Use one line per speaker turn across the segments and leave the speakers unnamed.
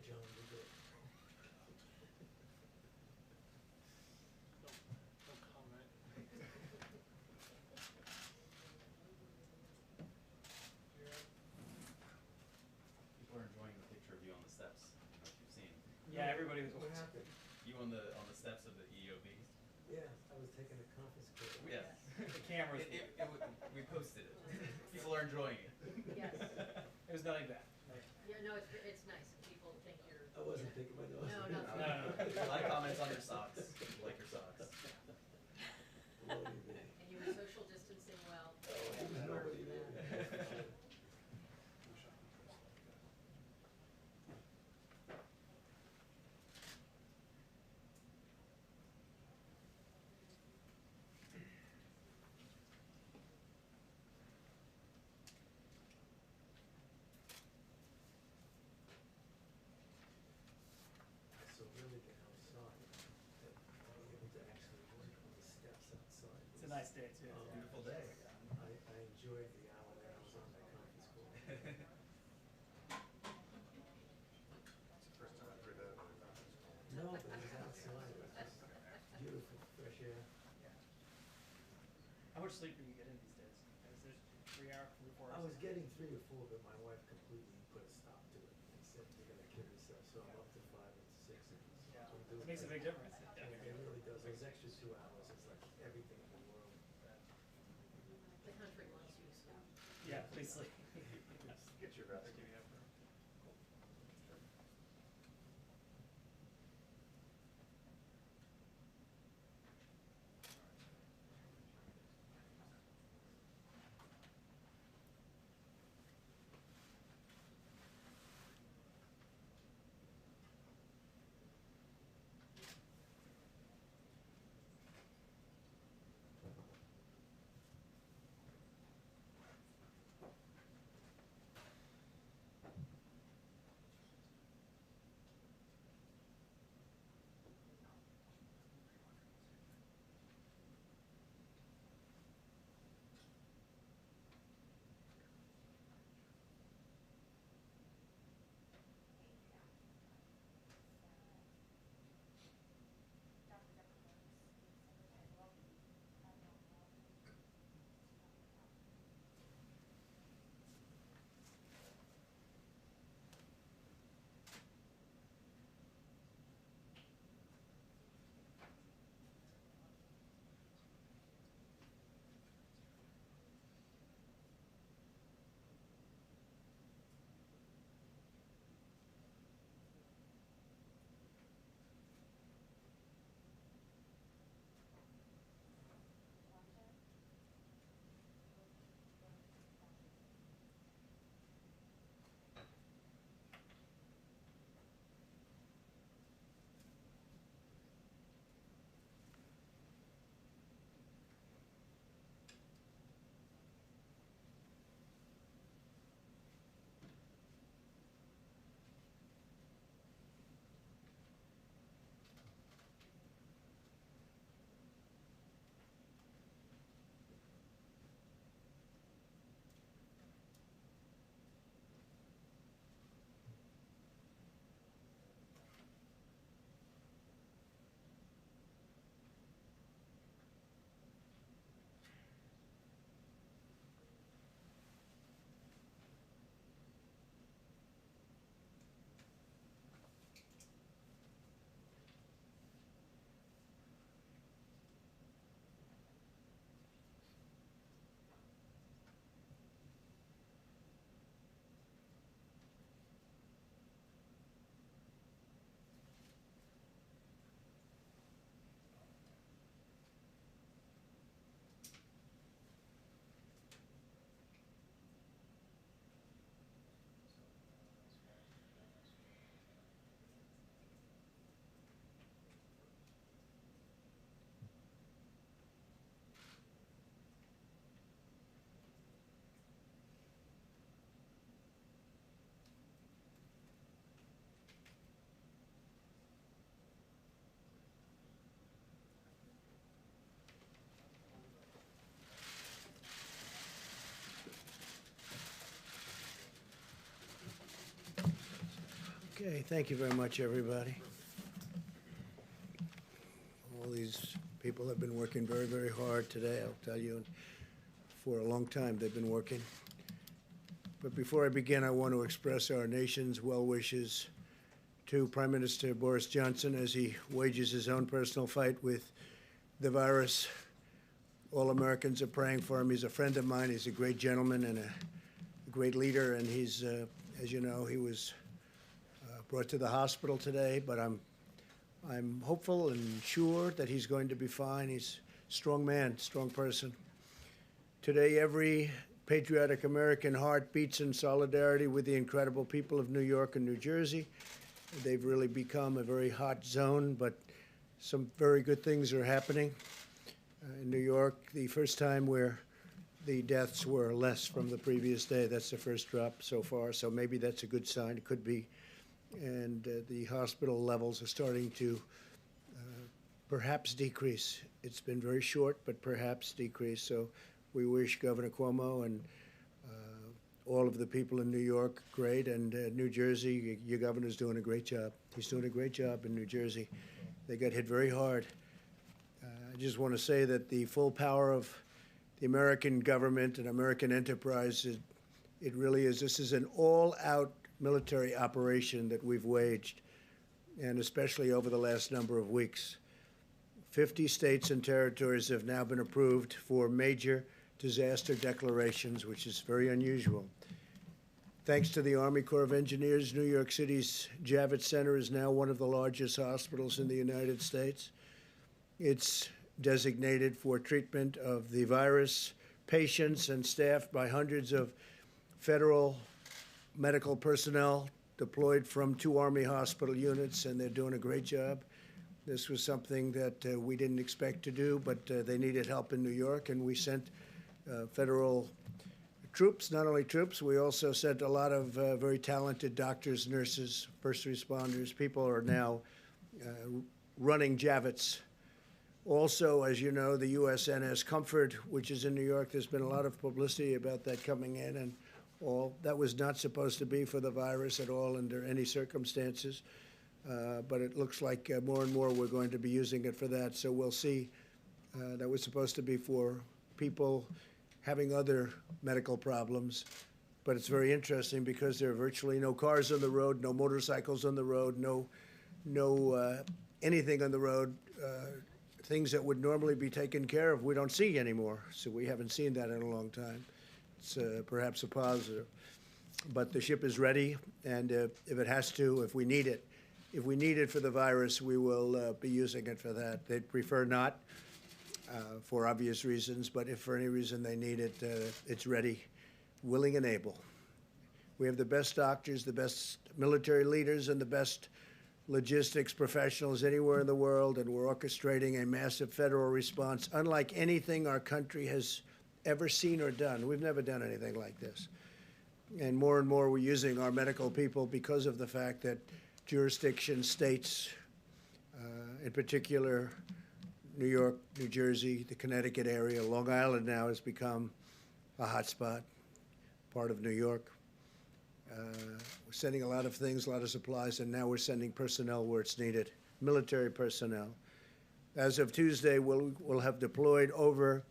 John, we're good.
No comment.
People are enjoying the picture of you on the steps. I don't know if you've seen.
Yeah, everybody was
What
watching.
happened?
You on the steps of the EOB.
Yeah, I was taking a conference call.
Yeah.
The cameras.
We posted it. People are enjoying it.
Yes.
It was nothing bad.
Yeah, no, it's nice. People think you're.
I wasn't picking my nose.
No, no.
No.
A lot of comments on your socks. People like your socks.
Nobody there.
And you were social distancing well.
Oh, there was nobody there. So really get outside, and be able to actually work on the steps outside.
It's a nice day too.
Oh,
Beautiful day.
I enjoyed the hour that I was on that conference call.
It's the first time I've heard that about a conference call.
No, but it was outside, it was just beautiful, fresh air.
How much sleep do you get in these days? Is it 3 hours, 4 hours?
I was getting 3 or 4, but my wife completely put a stop to it and said, "You're gonna kill yourself," so I'm up to 5 and 6.
Yeah, it makes a big difference.
It really does. Those extra 2 hours, it's like everything in the world.
The country wants you to stop.
Yeah, please sleep.
Get your rest.
Give you effort.
Okay, thank you very much, everybody. All these people have been working very, very hard today, I'll tell you. For a long time, they've been working. But before I begin, I want to express our nation's well wishes to Prime Minister Boris Johnson as he wages his own personal fight with the virus. All Americans are praying for him. He's a friend of mine. He's a great gentleman and a great leader. And he's, as you know, he was brought to the hospital today. But I'm hopeful and sure that he's going to be fine. He's a strong man, strong person. Today, every patriotic American heart beats in solidarity with the incredible people of New York and New Jersey. They've really become a very hot zone, but some very good things are happening. In New York, the first time where the deaths were less from the previous day. That's the first drop so far, so maybe that's a good sign. It could be. And the hospital levels are starting to perhaps decrease. It's been very short, but perhaps decrease. So we wish Governor Cuomo and all of the people in New York great, and New Jersey, your governor's doing a great job. He's doing a great job in New Jersey. They got hit very hard. I just want to say that the full power of the American government and American enterprise, it really is. This is an all-out military operation that we've waged, and especially over the last number of weeks. 50 states and territories have now been approved for major disaster declarations, which is very unusual. Thanks to the Army Corps of Engineers, New York City's Javits Center is now one of the largest hospitals in the United States. It's designated for treatment of the virus, patients, and staffed by hundreds of federal medical personnel deployed from 2 Army hospital units, and they're doing a great job. This was something that we didn't expect to do, but they needed help in New York, and we sent federal troops. Not only troops, we also sent a lot of very talented doctors, nurses, first responders. People are now running Javits. Also, as you know, the USNS Comfort, which is in New York, there's been a lot of publicity about that coming in, and all that was not supposed to be for the virus at all under any circumstances. But it looks like more and more we're going to be using it for that. So we'll see. That was supposed to be for people having other medical problems. But it's very interesting because there are virtually no cars on the road, no motorcycles on the road, no anything on the road. Things that would normally be taken care of, we don't see anymore. So we haven't seen that in a long time. It's perhaps a positive. But the ship is ready, and if it has to, if we need it for the virus, we will be using it for that. They'd prefer not, for obvious reasons, but if for any reason they need it, it's ready, willing and able. We have the best doctors, the best military leaders, and the best logistics professionals anywhere in the world, and we're orchestrating a massive federal response, unlike anything our country has ever seen or done. We've never done anything like this. And more we're using our medical people because of the fact that jurisdictions, states, in particular, New York, New Jersey, the Connecticut area, Long Island now has become a hot spot, part of New York. We're sending a lot of things, a lot of supplies, and now we're sending personnel where it's needed, military personnel. As of Tuesday, we'll have deployed over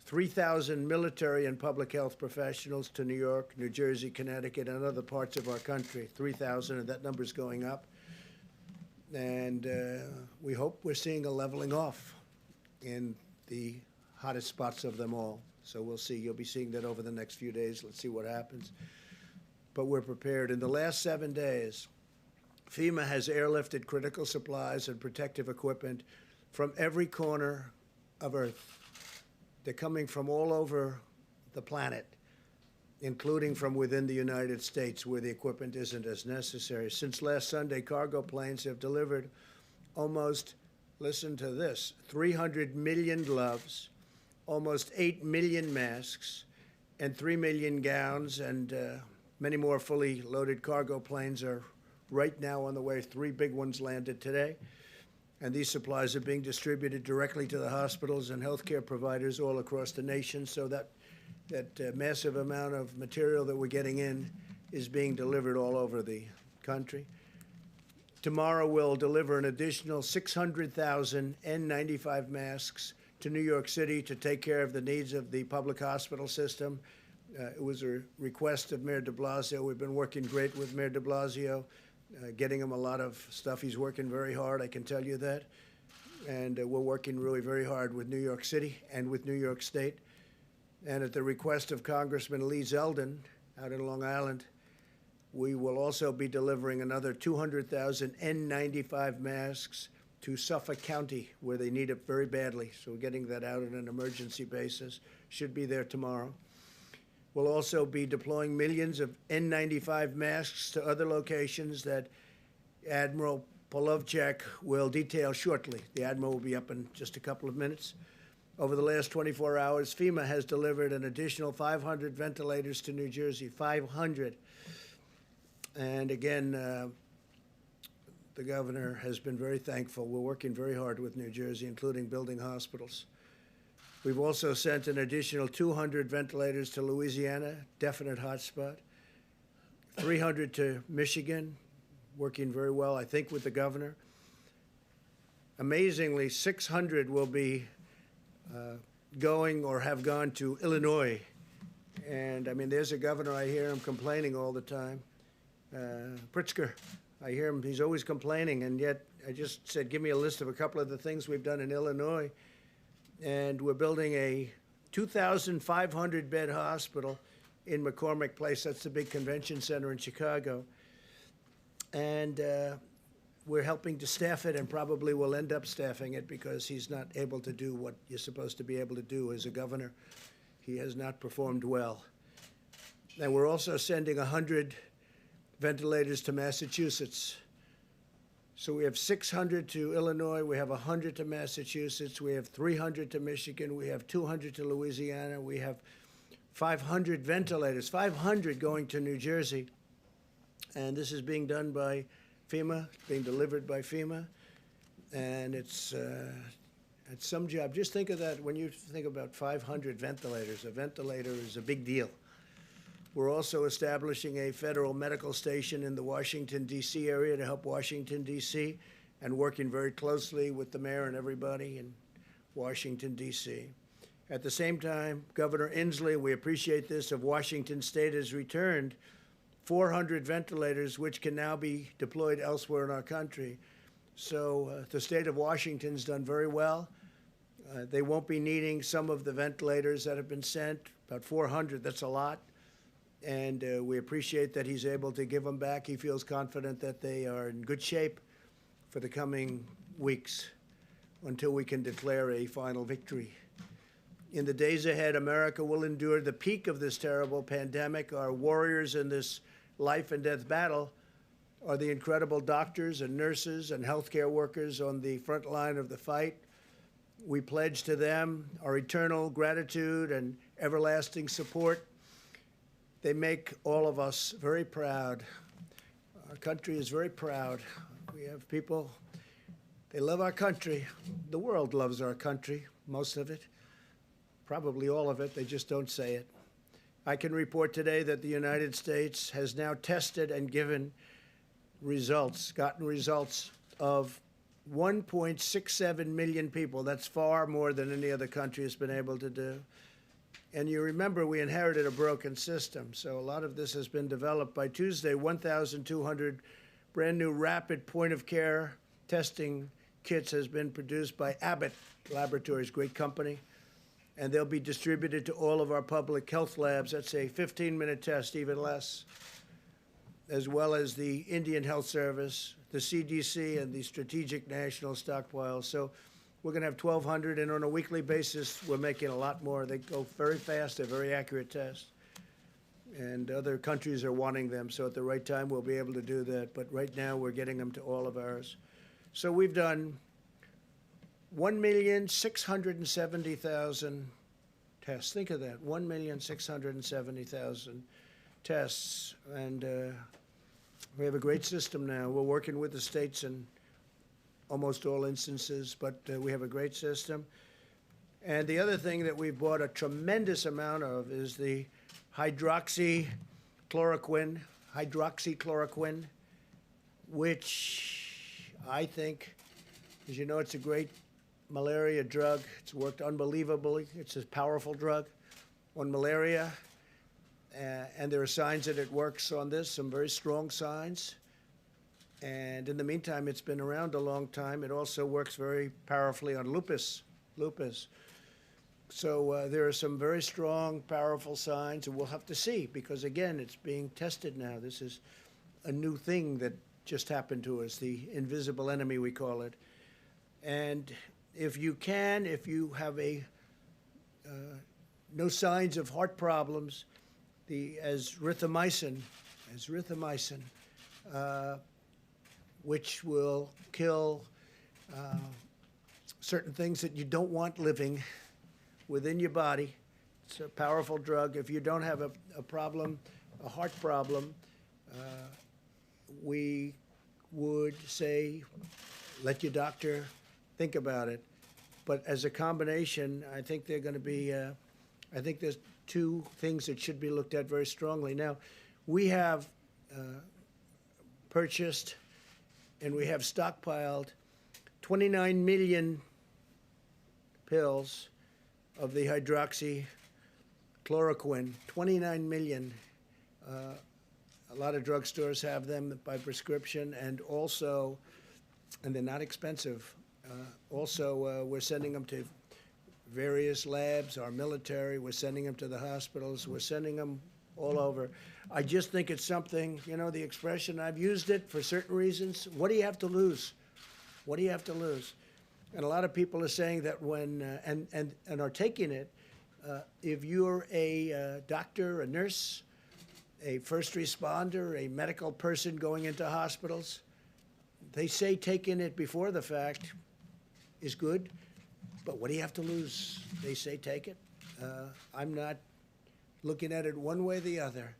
3,000 military and public health professionals to New York, New Jersey, Connecticut, and other parts of our country. 3,000, and that number's going up. And we hope we're seeing a leveling off in the hottest spots of them all. So we'll see. You'll be seeing that over the next few days. Let's see what happens. But we're prepared. In the last 7 days, FEMA has airlifted critical supplies and protective equipment from every corner of Earth. They're coming from all over the planet, including from within the United States, where the equipment isn't as necessary. Since last Sunday, cargo planes have delivered almost, listen to this, 300 million gloves, almost 8 million masks, and 3 million gowns, and many more fully loaded cargo planes are right now on the way. 3 big ones landed today. And these supplies are being distributed directly to the hospitals and healthcare providers all across the nation, so that massive amount of material that we're getting in is being delivered all over the country. Tomorrow, we'll deliver an additional 600,000 N95 masks to New York City to take care of the needs of the public hospital system. It was a request of Mayor de Blasio. We've been working great with Mayor de Blasio, getting him a lot of stuff. He's working very hard, I can tell you that. And we're working really very hard with New York City and with New York State. And at the request of Congressman Lee Zeldin out in Long Island, we will also be delivering another 200,000 N95 masks to Suffolk County, where they need it very badly. So we're getting that out on an emergency basis. Should be there tomorrow. We'll also be deploying millions of N95 masks to other locations that Admiral Polovchak will detail shortly. The Admiral will be up in just a couple of minutes. Over the last 24 hours, FEMA has delivered an additional 500 ventilators to New Jersey, 500. And again, the governor has been very thankful. We're working very hard with New Jersey, including building hospitals. We've also sent an additional 200 ventilators to Louisiana, definite hotspot, 300 to Michigan, working very well, I think, with the governor. Amazingly, 600 will be going or have gone to Illinois. And I mean, there's a governor, I hear him complaining all the time. Pritzker, I hear him, he's always complaining, and yet I just said, give me a list of a couple of the things we've done in Illinois. And we're building a 2,500 bed hospital in McCormick Place. That's the big convention center in Chicago. And we're helping to staff it, and probably will end up staffing it because he's not able to do what you're supposed to be able to do as a governor. He has not performed well. And we're also sending 100 ventilators to Massachusetts. So we have 600 to Illinois, we have 100 to Massachusetts, we have 300 to Michigan, we have 200 to Louisiana, we have 500 ventilators, 500 going to New Jersey. And this is being done by FEMA, being delivered by FEMA. And it's some job. Just think of that when you think about 500 ventilators. A ventilator is a big deal. We're also establishing a federal medical station in the Washington, D.C. area to help Washington, D.C., and working very closely with the mayor and everybody in Washington, D.C. At the same time, Governor Inslee, we appreciate this, of Washington State has returned 400 ventilators, which can now be deployed elsewhere in our country. So the state of Washington's done very well. They won't be needing some of the ventilators that have been sent, about 400, that's a lot. And we appreciate that he's able to give them back. He feels confident that they are in good shape for the coming weeks until we can declare a final victory. In the days ahead, America will endure the peak of this terrible pandemic. Our warriors in this life and death battle are the incredible doctors and nurses and healthcare workers on the front line of the fight. We pledge to them our eternal gratitude and everlasting support. They make all of us very proud. Our country is very proud. We have people, they love our country. The world loves our country, most of it, probably all of it. They just don't say it. I can report today that the United States has now tested and gotten results of 1.67 million people. That's far more than any other country has been able to do. And you remember we inherited a broken system, so a lot of this has been developed. By Tuesday, 1,200 brand new rapid point-of-care testing kits has been produced by Abbott Laboratories, great company, and they'll be distributed to all of our public health labs. That's a 15-minute test, even less, as well as the Indian Health Service, the CDC, and the Strategic National Stockpile. So we're going to have 1,200, and on a weekly basis, we're making a lot more. They go very fast. They're very accurate tests. And other countries are wanting them, so at the right time, we'll be able to do that. But right now, we're getting them to all of ours. So we've done 1,670,000 tests. Think of that, 1,670,000 tests. And we have a great system now. We're working with the states in almost all instances, but we have a great system. And the other thing that we've bought a tremendous amount of is the hydroxychloroquine, which I think, as you know, it's a great malaria drug. It's worked unbelievably. It's a powerful drug on malaria, and there are signs that it works on this, some very strong signs. And in the meantime, it's been around a long time. It also works very powerfully on lupus. So there are some very strong, powerful signs, and we'll have to see, because again, it's being tested now. This is a new thing that just happened to us, the invisible enemy, we call it. And if you have no signs of heart problems, the azithromycin, which will kill certain things that you don't want living within your body. It's a powerful drug. If you don't have a problem, a heart problem, we would say, let your doctor think about it. But as a combination, I think they're going to be, I think there's two things that should be looked at very strongly. Now, we have purchased and we have stockpiled 29 million pills of the hydroxychloroquine, 29 million. A lot of drugstores have them by prescription, and also, and they're not expensive. We're sending them to various labs, our military, we're sending them to the hospitals, we're sending them all over. I just think it's something, you know, the expression, I've used it for certain reasons. What do you have to lose? What do you have to lose? And a lot of people are saying that when, and are taking it, if you're a doctor, a nurse, a first responder, a medical person going into hospitals, they say taking it before the fact is good, but what do you have to lose? They say take it. I'm not looking at it one way or the other,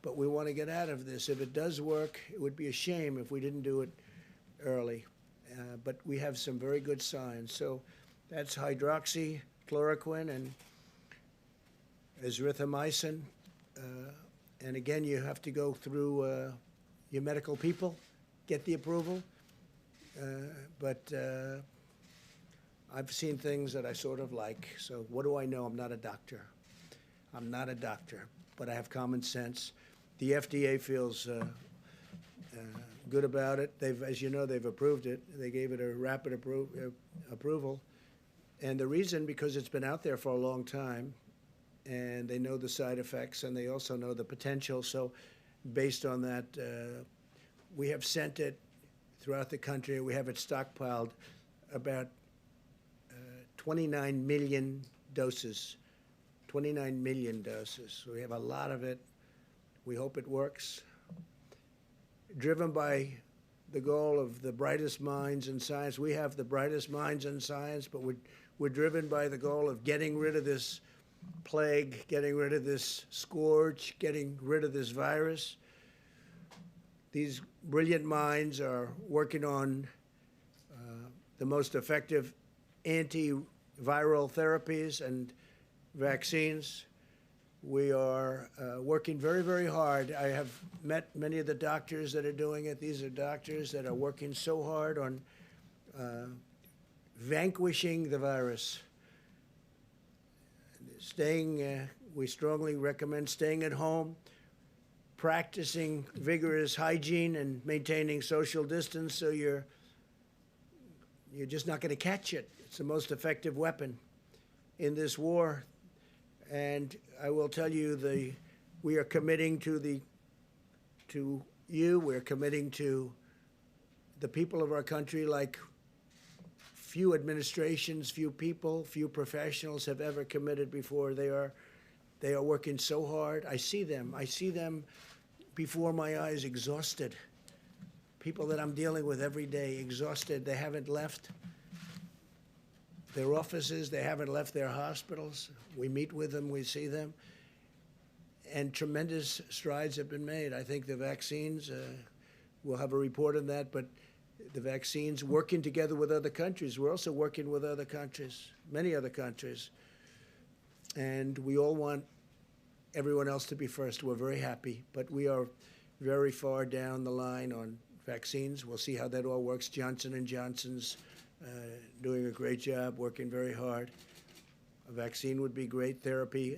but we want to get out of this. If it does work, it would be a shame if we didn't do it early. But we have some very good signs. So that's hydroxychloroquine and azithromycin. And again, you have to go through your medical people, get the approval. But I've seen things that I sort of like. So what do I know? I'm not a doctor. I'm not a doctor, but I have common sense. The FDA feels good about it. They've, as you know, they've approved it. They gave it a rapid approval. And the reason, because it's been out there for a long time, and they know the side effects, and they also know the potential. So based on that, we have sent it throughout the country. We have it stockpiled, about 29 million doses. 29 million doses. So we have a lot of it. We hope it works. Driven by the goal of the brightest minds in science. We have the brightest minds in science, but we're driven by the goal of getting rid of this plague, getting rid of this scourge, getting rid of this virus. These brilliant minds are working on the most effective antiviral therapies and vaccines. We are working very, very hard. I have met many of the doctors that are doing it. These are doctors that are working so hard on vanquishing the virus. We strongly recommend staying at home, practicing vigorous hygiene and maintaining social distance, so you're just not going to catch it. It's the most effective weapon in this war. And I will tell you, we are committing to you, we're committing to the people of our country like few administrations, few people, few professionals have ever committed before. They are working so hard. I see them before my eyes, exhausted. People that I'm dealing with every day, exhausted. They haven't left their offices. They haven't left their hospitals. We meet with them. We see them. And tremendous strides have been made. I think the vaccines, we'll have a report on that, but the vaccines, working together with other countries. We're also working with other countries, many other countries. And we all want everyone else to be first. We're very happy, but we are very far down the line on vaccines. We'll see how that all works. Johnson & Johnson's doing a great job, working very hard. A vaccine would be great. Therapy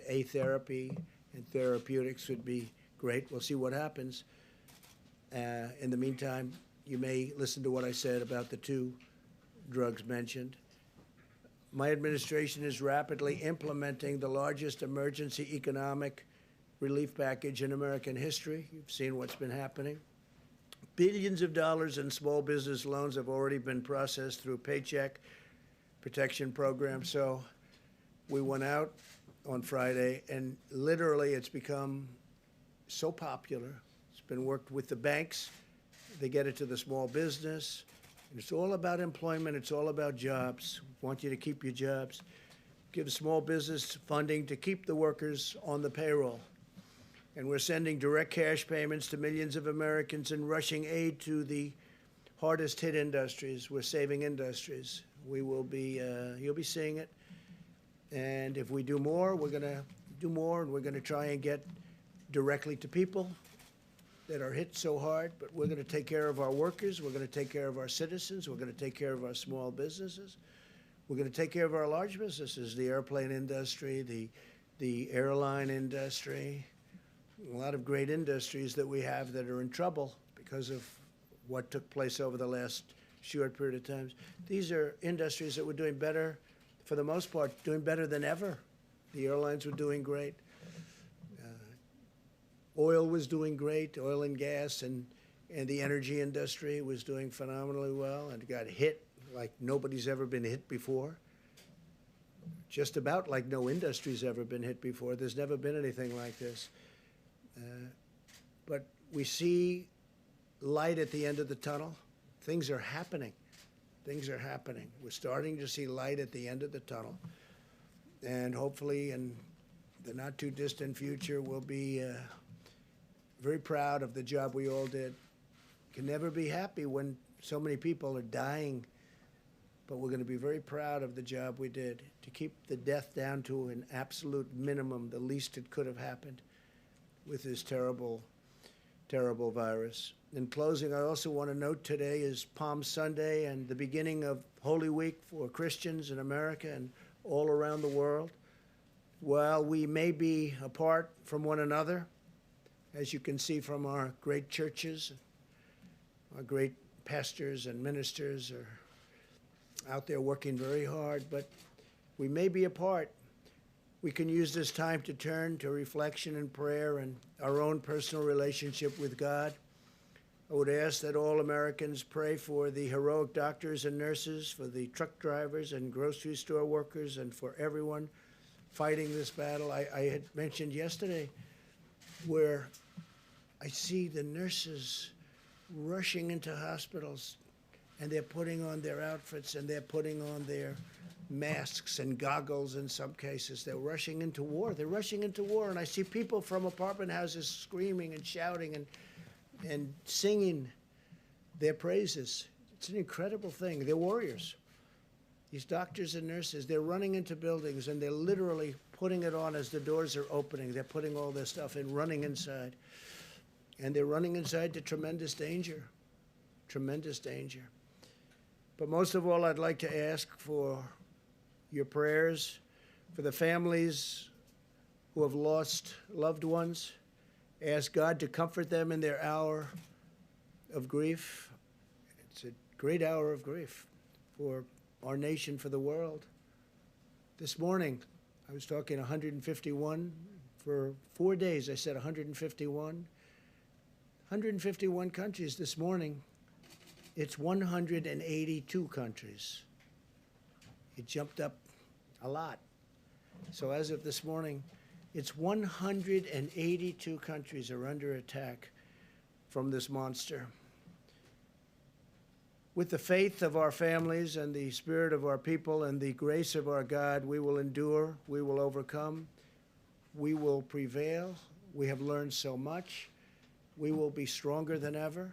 and therapeutics would be great. We'll see what happens. In the meantime, you may listen to what I said about the two drugs mentioned. My administration is rapidly implementing the largest emergency economic relief package in American history. You've seen what's been happening. Billions of dollars in small business loans have already been processed through Paycheck Protection Program. So we went out on Friday, and literally it's become so popular. It's been worked with the banks. They get it to the small business. And it's all about employment. It's all about jobs. We want you to keep your jobs. Give small business funding to keep the workers on the payroll. And we're sending direct cash payments to millions of Americans and rushing aid to the hardest hit industries. We're saving industries. We will be, you'll be seeing it. And if we do more, we're going to do more, and we're going to try and get directly to people that are hit so hard. But we're going to take care of our workers. We're going to take care of our citizens. We're going to take care of our small businesses. We're going to take care of our large businesses, the airplane industry, the airline industry, a lot of great industries that we have that are in trouble because of what took place over the last short period of time. These are industries that were doing better, for the most part, doing better than ever. The airlines were doing great. Oil was doing great, oil and gas, and the energy industry was doing phenomenally well and got hit like nobody's ever been hit before. Just about like no industry's ever been hit before. There's never been anything like this. But we see light at the end of the tunnel. Things are happening. Things are happening. We're starting to see light at the end of the tunnel. And hopefully in the not too distant future, we'll be very proud of the job we all did. Can never be happy when so many people are dying, but we're going to be very proud of the job we did to keep the death down to an absolute minimum, the least that could have happened with this terrible, terrible virus. In closing, I also want to note today is Palm Sunday and the beginning of Holy Week for Christians in America and all around the world. While we may be apart from one another, as you can see from our great churches, our great pastors and ministers are out there working very hard, but we may be apart. We can use this time to turn to reflection and prayer and our own personal relationship with God. I would ask that all Americans pray for the heroic doctors and nurses, for the truck drivers and grocery store workers, and for everyone fighting this battle. I had mentioned yesterday where I see the nurses rushing into hospitals, and they're putting on their outfits, and they're putting on their masks and goggles in some cases. They're rushing into war. They're rushing into war. And I see people from apartment houses screaming and shouting and singing their praises. It's an incredible thing. They're warriors. These doctors and nurses, they're running into buildings, and they're literally putting it on as the doors are opening. They're putting all their stuff in, running inside. And they're running inside to tremendous danger. Tremendous danger. But most of all, I'd like to ask for your prayers for the families who have lost loved ones. Ask God to comfort them in their hour of grief. It's a great hour of grief for our nation, for the world. This morning, I was talking 151. For 4 days, I said 151. 151 countries. This morning, it's 182 countries. It jumped up a lot. So as of this morning, it's 182 countries are under attack from this monster. With the faith of our families and the spirit of our people and the grace of our God, we will endure, we will overcome, we will prevail. We have learned so much. We will be stronger than ever.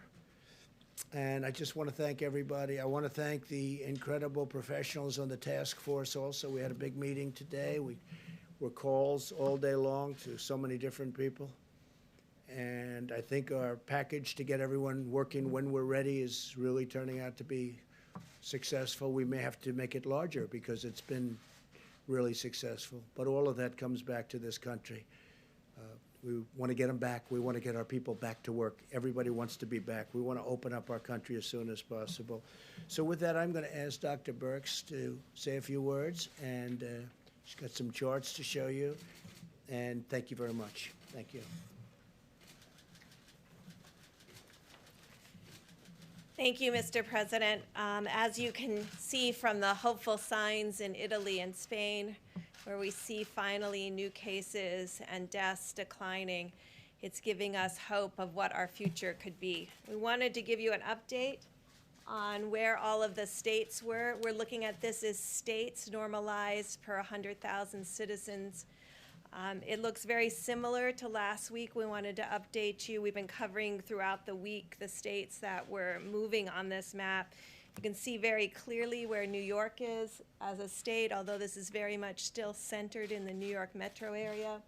And I just want to thank everybody. I want to thank the incredible professionals on the task force also. We had a big meeting today. We were calls all day long to so many different people. And I think our package to get everyone working when we're ready is really turning out to be successful. We may have to make it larger because it's been really successful. But all of that comes back to this country. We want to get them back. We want to get our people back to work. Everybody wants to be back. We want to open up our country as soon as possible. So with that, I'm going to ask Dr. Birx to say a few words, and she's got some charts to show you. And thank you very much. Thank you.
Thank you, Mr. President. As you can see from the hopeful signs in Italy and Spain, where we see finally new cases and deaths declining, it's giving us hope of what our future could be. We wanted to give you an update on where all of the states were. We're looking at this as states normalized per 100,000 citizens. It looks very similar to last week. We wanted to update you. We've been covering throughout the week the states that were moving on this map. You can see very clearly where New York is as a state, although this is very much still centered in the New York metro area.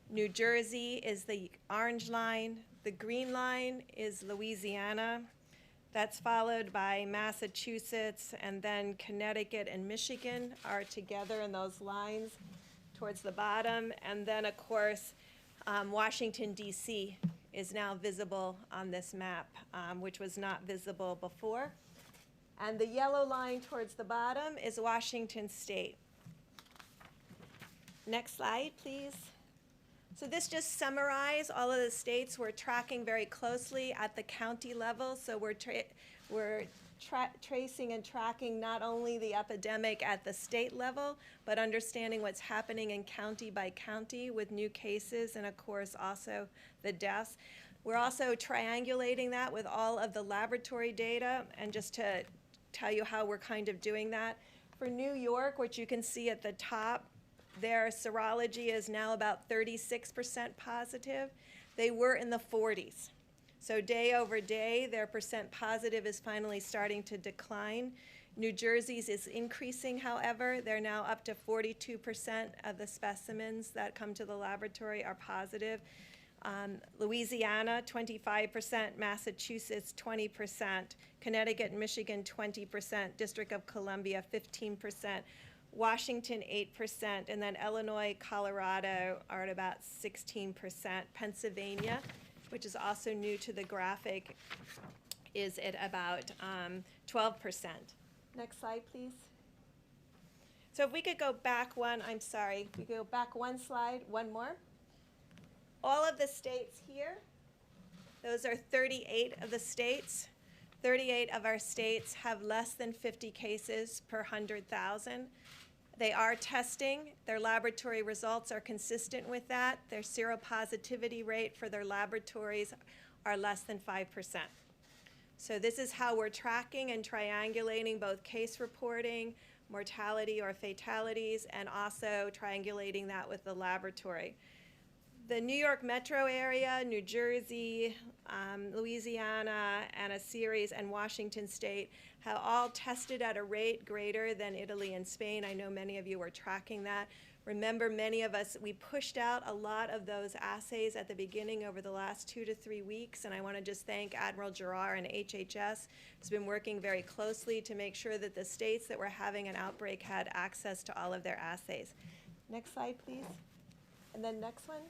New Jersey is the orange line. The green line is Louisiana. That's followed by Massachusetts, and then Connecticut and Michigan are together in those lines towards the bottom. And then, of course, Washington, D.C. is now visible on this map, which was not visible before. And the yellow line towards the bottom is Washington State. Next slide, please. So this just summarizes all of the states we're tracking very closely at the county level. So we're tracing and tracking not only the epidemic at the state level, but understanding what's happening in county by county with new cases and, of course, also the deaths. We're also triangulating that with all of the laboratory data, and just to tell you how we're kind of doing that. For New York, which you can see at the top, their serology is now about 36% positive. They were in the 40s. So day over day, their percent positive is finally starting to decline. New Jersey's is increasing, however. They're now up to 42% of the specimens that come to the laboratory are positive. Louisiana, 25%, Massachusetts, 20%, Connecticut and Michigan, 20%, District of Columbia, 15%, Washington, 8%, and then Illinois, Colorado are at about 16%. Pennsylvania, which is also new to the graphic, is at about 12%. Next slide, please. So if we could go back one, I'm sorry, we go back one slide, one more. All of the states here, those are 38 of the states. 38 of our states have less than 50 cases per 100,000. They are testing. Their laboratory results are consistent with that. Their seropositivity rate for their laboratories are less than 5%. So this is how we're tracking and triangulating both case reporting, mortality or fatalities, and also triangulating that with the laboratory. The New York metro area, New Jersey, Louisiana, and a series, and Washington State have all tested at a rate greater than Italy and Spain. I know many of you were tracking that. Remember, many of us, we pushed out a lot of those assays at the beginning over the last 2 to 3 weeks, and I want to just thank Admiral Giroir and HHS, who's been working very closely to make sure that the states that were having an outbreak had access to all of their assays. Next slide, please. And then next one.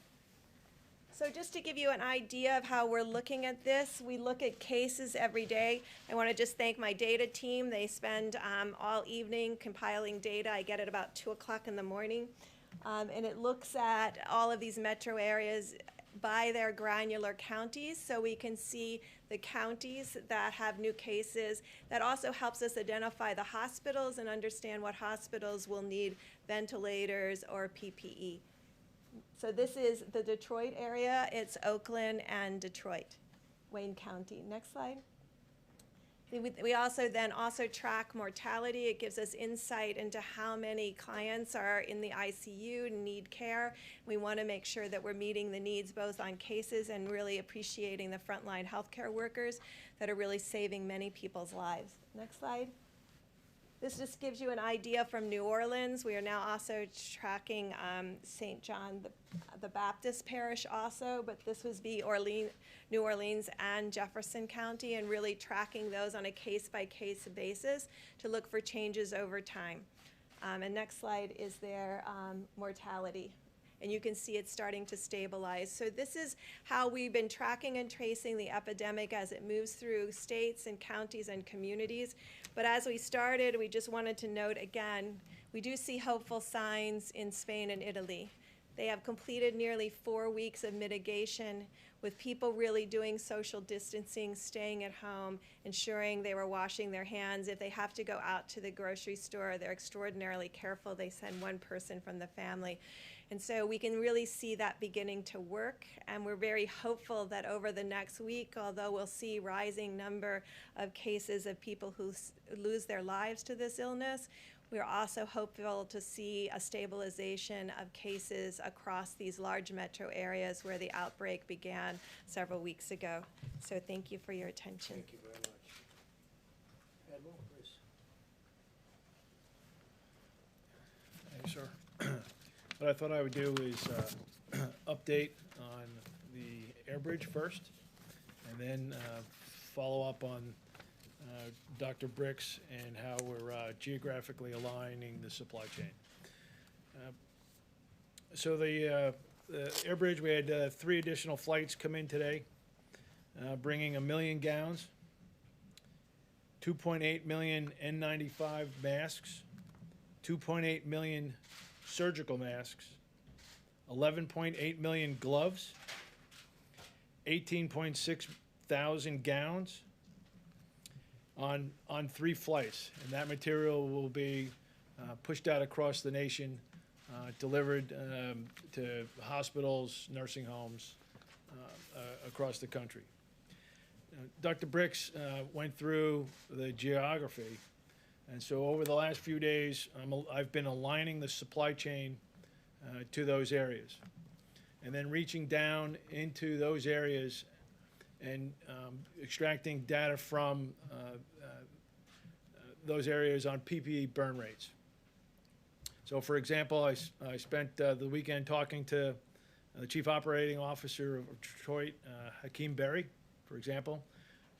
So just to give you an idea of how we're looking at this, we look at cases every day. I want to just thank my data team. They spend all evening compiling data. I get it about 2 o'clock in the morning. And it looks at all of these metro areas by their granular counties, so we can see the counties that have new cases. That also helps us identify the hospitals and understand what hospitals will need ventilators or PPE. So this is the Detroit area. It's Oakland and Detroit, Wayne County. Next slide. We also track mortality. It gives us insight into how many clients are in the ICU and need care. We want to make sure that we're meeting the needs both on cases and really appreciating the frontline healthcare workers that are really saving many people's lives. Next slide. This just gives you an idea from New Orleans. We are now also tracking St. John the Baptist Parish also, but this was New Orleans and Jefferson County, and really tracking those on a case-by-case basis to look for changes over time. And next slide is their mortality. And you can see it's starting to stabilize. So this is how we've been tracking and tracing the epidemic as it moves through states and counties and communities. But as we started, we just wanted to note again, we do see hopeful signs in Spain and Italy. They have completed nearly 4 weeks of mitigation with people really doing social distancing, staying at home, ensuring they were washing their hands. If they have to go out to the grocery store, they're extraordinarily careful. They send one person from the family. And so we can really see that beginning to work, and we're very hopeful that over the next week, although we'll see rising number of cases of people who lose their lives to this illness, we're also hopeful to see a stabilization of cases across these large metro areas where the outbreak began several weeks ago. So thank you for your attention.
Thank you very much. Admiral, please.
Thanks, sir. What I thought I would do is update on the air bridge first, and then follow up on Dr. Bricks and how we're geographically aligning the supply chain. So the air bridge, we had 3 additional flights come in today, bringing 1 million gowns, 2.8 million N95 masks, 2.8 million surgical masks, 11.8 million gloves, 18.6 thousand gowns on 3 flights. And that material will be pushed out across the nation, delivered to hospitals, nursing homes across the country. Dr. Bricks went through the geography. And so over the last few days, I've been aligning the supply chain to those areas, and then reaching down into those areas and extracting data from those areas on PPE burn rates. So for example, I spent the weekend talking to the Chief Operating Officer of Detroit, Hakeem Berry, for example,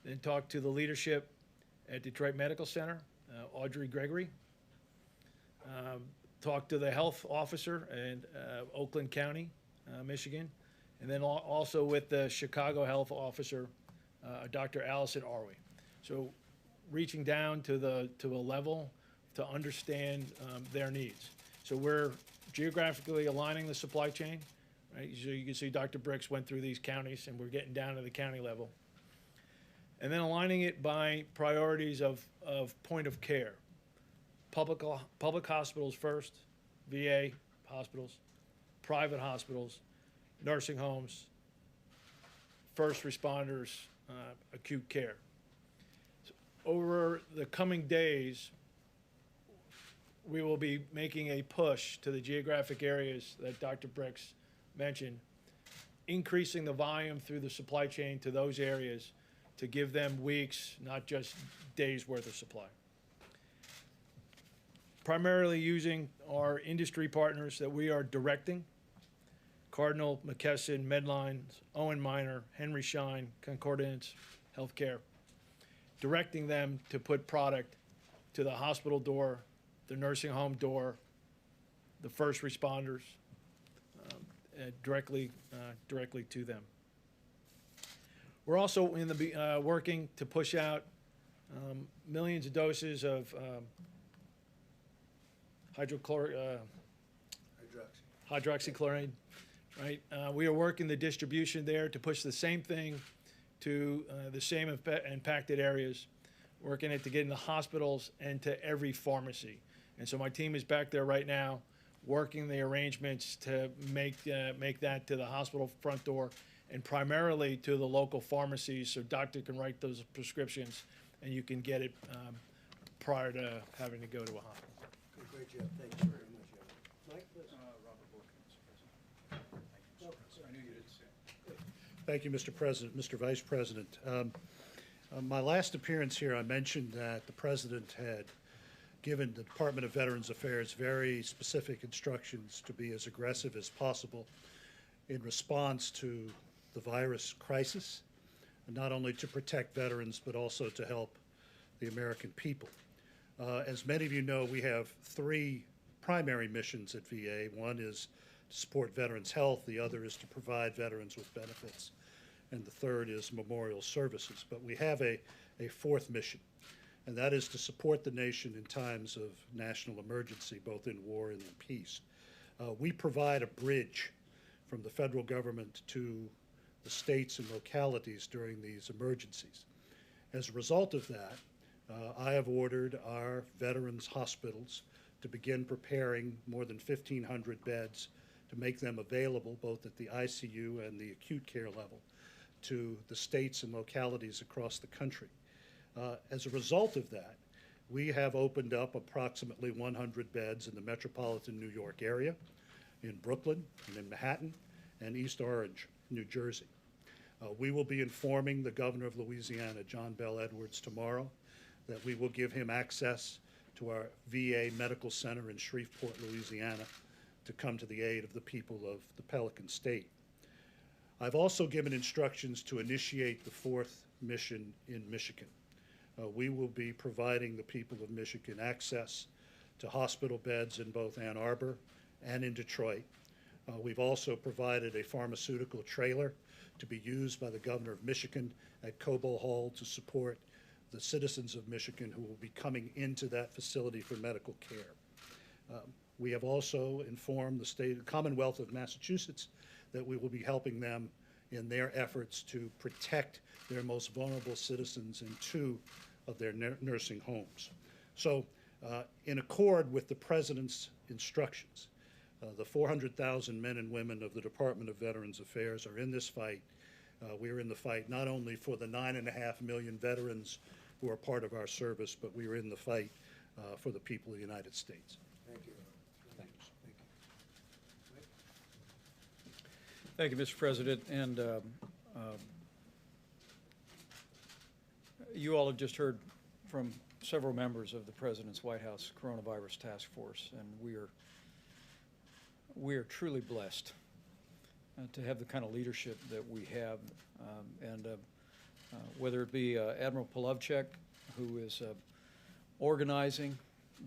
then talked to the leadership at Detroit Medical Center, Audrey Gregory, talked to the health officer in Oakland County, Michigan, and then also with the Chicago health officer, Dr. Allison Arwey. So reaching down to a level to understand their needs. So we're geographically aligning the supply chain, right? So you can see Dr. Bricks went through these counties, and we're getting down to the county level. And then aligning it by priorities of point of care. Public hospitals first, VA hospitals, private hospitals, nursing homes, first responders, acute care. So over the coming days, we will be making a push to the geographic areas that Dr. Bricks mentioned, increasing the volume through the supply chain to those areas to give them weeks, not just days worth of supply. Primarily using our industry partners that we are directing, Cardinal, McKesson, Medline, Owen Minor, Henry Schein, Concordance Healthcare, directing them to put product to the hospital door, the nursing home door, the first responders, directly to them. We're also in the working to push out millions of doses of hydroxychloroquine, right? We are working the distribution there to push the same thing to the same impacted areas, working it to get in the hospitals and to every pharmacy. And so my team is back there right now, working the arrangements to make that to the hospital front door and primarily to the local pharmacies, so doctor can write those prescriptions and you can get it prior to having to go to a hospital.
Good, great job. Thank you very much, Admiral. Mike, please.
Robert Bork, Mr. President. Thank you, Mr. President. I knew you didn't say it.
Thank you, Mr. President, Mr. Vice President. My last appearance here, I mentioned that the President had given the Department of Veterans Affairs very specific instructions to be as aggressive as possible in response to the virus crisis, and not only to protect veterans, but also to help the American people. As many of you know, we have three primary missions at VA. One is to support veterans' health, the other is to provide veterans with benefits, and the third is memorial services. But we have a fourth mission, and that is to support the nation in times of national emergency, both in war and in peace. We provide a bridge from the federal government to the states and localities during these emergencies. As a result of that, I have ordered our veterans' hospitals to begin preparing more than 1,500 beds to make them available both at the ICU and the acute care level to the states and localities across the country. As a result of that, we have opened up approximately 100 beds in the metropolitan New York area, in Brooklyn, and in Manhattan, and East Orange, New Jersey. We will be informing the governor of Louisiana, John Bel Edwards, tomorrow that we will give him access to our VA Medical Center in Shreveport, Louisiana, to come to the aid of the people of the Pelican State. I've also given instructions to initiate the fourth mission in Michigan. We will be providing the people of Michigan access to hospital beds in both Ann Arbor and in Detroit. We've also provided a pharmaceutical trailer to be used by the governor of Michigan at Cobo Hall to support the citizens of Michigan who will be coming into that facility for medical care. We have also informed the Commonwealth of Massachusetts that we will be helping them in their efforts to protect their most vulnerable citizens in 2 of their nursing homes. So, in accord with the President's instructions, the 400,000 men and women of the Department of Veterans Affairs are in this fight. We are in the fight not only for the 9.5 million veterans who are part of our service, but we are in the fight for the people of the United States.
Thank you.
Thank you.
Thank you, Mr. President. And you all have just heard from several members of the President's White House Coronavirus Task Force, and we are truly blessed to have the kind of leadership that we have, whether it be Admiral Polovchek, who is organizing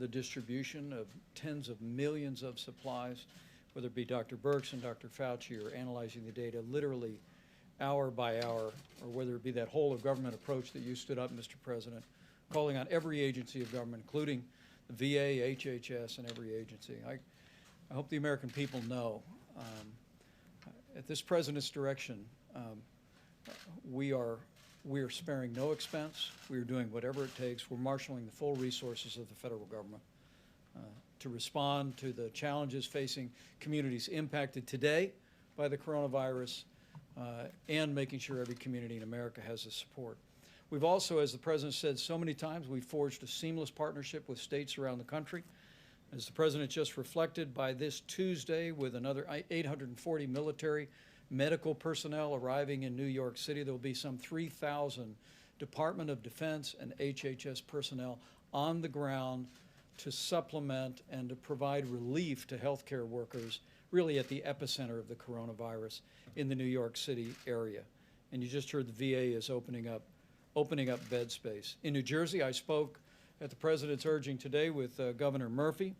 the distribution of tens of millions of supplies, whether it be Dr. Birx and Dr. Fauci are analyzing the data literally hour by hour, or whether it be that whole of government approach that you stood up, Mr. President, calling on every agency of government, including the VA, HHS, and every agency. I hope the American people know, at this President's direction, we are sparing no expense. We are doing whatever it takes. We're marshaling the full resources of the federal government to respond to the challenges facing communities impacted today by the coronavirus, and making sure every community in America has the support. We've also, as the President said so many times, we've forged a seamless partnership with states around the country. As the President just reflected, by this Tuesday, with another 840 military medical personnel arriving in New York City, there will be some 3,000 Department of Defense and HHS personnel on the ground to supplement and to provide relief to healthcare workers, really at the epicenter of the coronavirus in the New York City area. And you just heard the VA is opening up bed space. In New Jersey, I spoke at the President's urging today with Governor Murphy.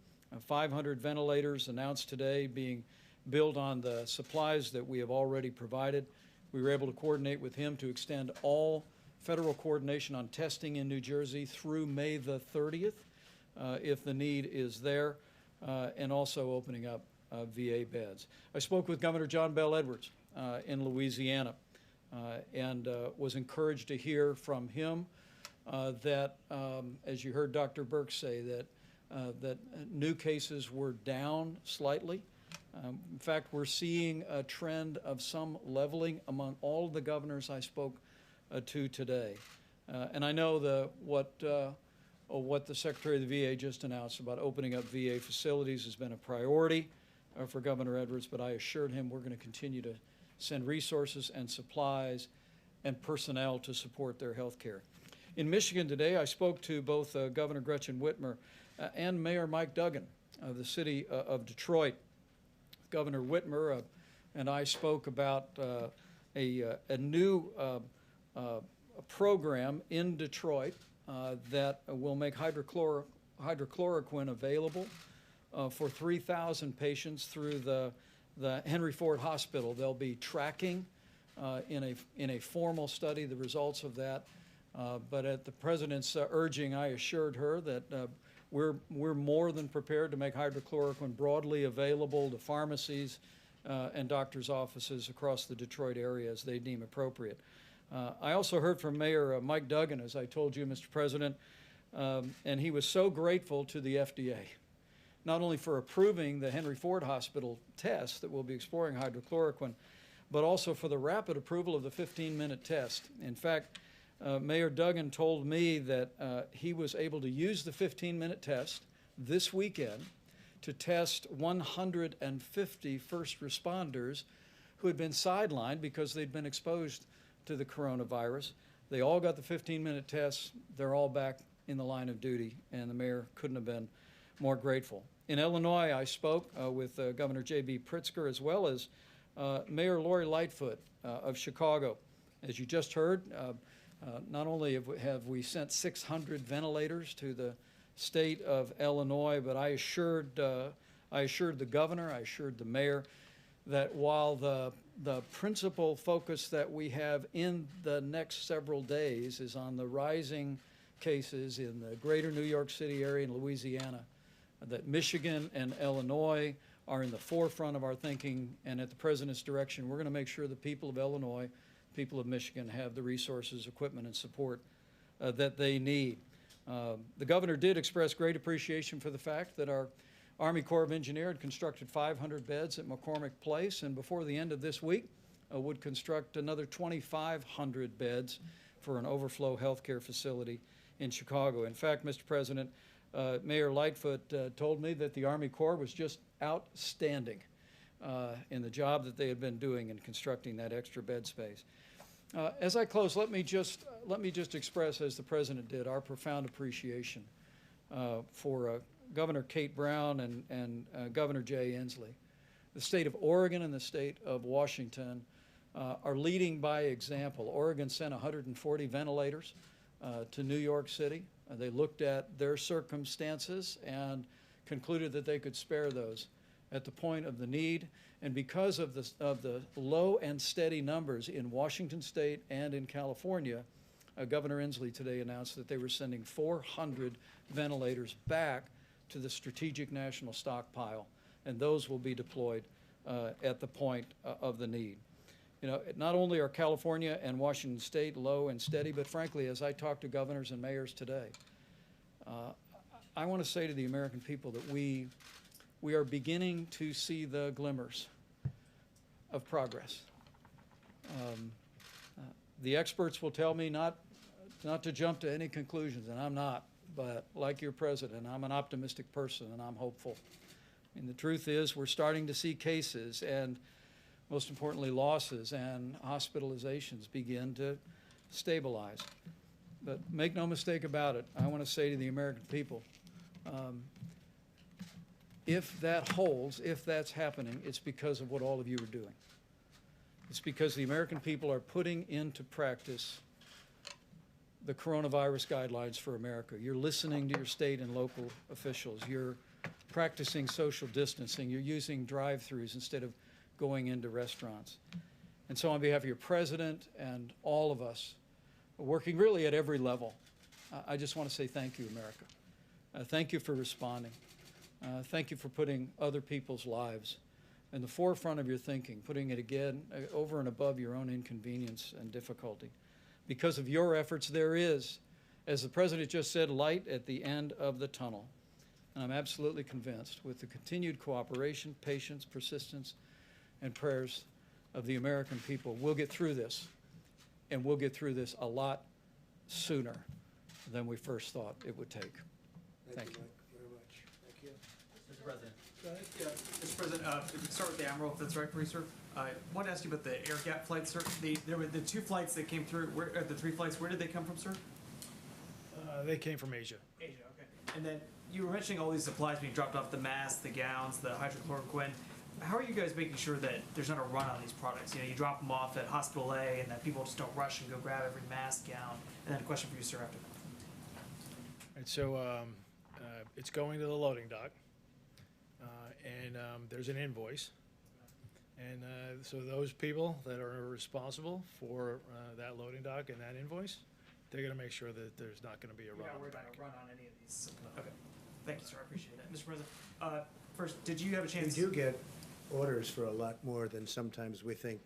500 ventilators announced today being built on the supplies that we have already provided. We were able to coordinate with him to extend all federal coordination on testing in New Jersey through May the 30th, if the need is there, and also opening up VA beds. I spoke with Governor John Bel Edwards in Louisiana, and was encouraged to hear from him that, as you heard Dr. Birx say, that new cases were down slightly. In fact, we're seeing a trend of some leveling among all of the governors I spoke to today. And I know what the Secretary of the VA just announced about opening up VA facilities has been a priority for Governor Edwards, but I assured him we're going to continue to send resources and supplies and personnel to support their health care. In Michigan today, I spoke to both Governor Gretchen Whitmer and Mayor Mike Duggan of the city of Detroit. Governor Whitmer and I spoke about a new program in Detroit that will make hydrochloroquine available for 3,000 patients through the Henry Ford Hospital. They'll be tracking in a formal study the results of that. But at the president's urging, I assured her that we're more than prepared to make hydrochloroquine broadly available to pharmacies and doctors' offices across the Detroit area as they deem appropriate. I also heard from Mayor Mike Duggan, as I told you, Mr. President, and he was so grateful to the FDA, not only for approving the Henry Ford Hospital test that will be exploring hydrochloroquine, but also for the rapid approval of the 15-minute test. In fact, Mayor Duggan told me that he was able to use the 15-minute test this weekend to test 150 first responders who had been sidelined because they'd been exposed to the coronavirus. They all got the 15-minute test. They're all back in the line of duty, and the mayor couldn't have been more grateful. In Illinois, I spoke with Governor J.B. Pritzker, as well as Mayor Lori Lightfoot of Chicago. As you just heard, not only have we sent 600 ventilators to the state of Illinois, but I assured the governor, I assured the mayor that while the principal focus that we have in the next several days is on the rising cases in the greater New York City area and Louisiana, that Michigan and Illinois are in the forefront of our thinking, and at the president's direction, we're going to make sure the people of Illinois, people of Michigan have the resources, equipment, and support that they need. The governor did express great appreciation for the fact that our Army Corps of Engineers had constructed 500 beds at McCormick Place, and before the end of this week would construct another 2,500 beds for an overflow healthcare facility in Chicago. In fact, Mr. President, Mayor Lightfoot told me that the Army Corps was just outstanding in the job that they had been doing in constructing that extra bed space. As I close, let me just express, as the President did, our profound appreciation for Governor Kate Brown and Governor Jay Inslee. The state of Oregon and the state of Washington are leading by example. Oregon sent 140 ventilators to New York City. They looked at their circumstances and concluded that they could spare those at the point of the need. And because of the low and steady numbers in Washington State and in California, Governor Inslee today announced that they were sending 400 ventilators back to the strategic national stockpile, and those will be deployed at the point of the need. You know, not only are California and Washington State low and steady, but frankly, as I talk to governors and mayors today, I want to say to the American people that we are beginning to see the glimmers of progress. The experts will tell me not to jump to any conclusions, and I'm not, but like your president, I'm an optimistic person and I'm hopeful. And the truth is, we're starting to see cases and, most importantly, losses and hospitalizations begin to stabilize. But make no mistake about it, I want to say to the American people, if that holds, if that's happening, it's because of what all of you are doing. It's because the American people are putting into practice the coronavirus guidelines for America. You're listening to your state and local officials. You're practicing social distancing. You're using drive-thrus instead of going into restaurants. And so on behalf of your president and all of us, working really at every level, I just want to say thank you, America. Thank you for responding. Thank you for putting other people's lives in the forefront of your thinking, putting it again over and above your own inconvenience and difficulty. Because of your efforts, there is, as the President just said, light at the end of the tunnel. And I'm absolutely convinced with the continued cooperation, patience, persistence, and prayers of the American people, we'll get through this. And we'll get through this a lot sooner than we first thought it would take. Thank you.
Mike, very much. Thank you.
Mr. President.
Go ahead.
Yeah, Mr. President, if we can start with the Admiral, if that's right for you, sir. I wanted to ask you about the air gap flights, sir. There were the 2 flights that came through, the 3 flights, where did they come from, sir?
They came from Asia.
Asia, okay. And then you were mentioning all these supplies being dropped off, the masks, the gowns, the hydrochloroquine. How are you guys making sure that there's not a run on these products? You know, you drop them off at Hospital A and that people just don't rush and go grab every mask, gown. And then a question for you, sir, after that.
And so it's going to the loading dock, and there's an invoice. And so those people that are responsible for that loading dock and that invoice, they're going to make sure that there's not going to be a
You're
run
not
on the
worried about
bank.
a run on any of these? Okay. Thank you, sir. I appreciate that. Mr. President, first, did you have a
We
chance?
do get orders for a lot more than sometimes we think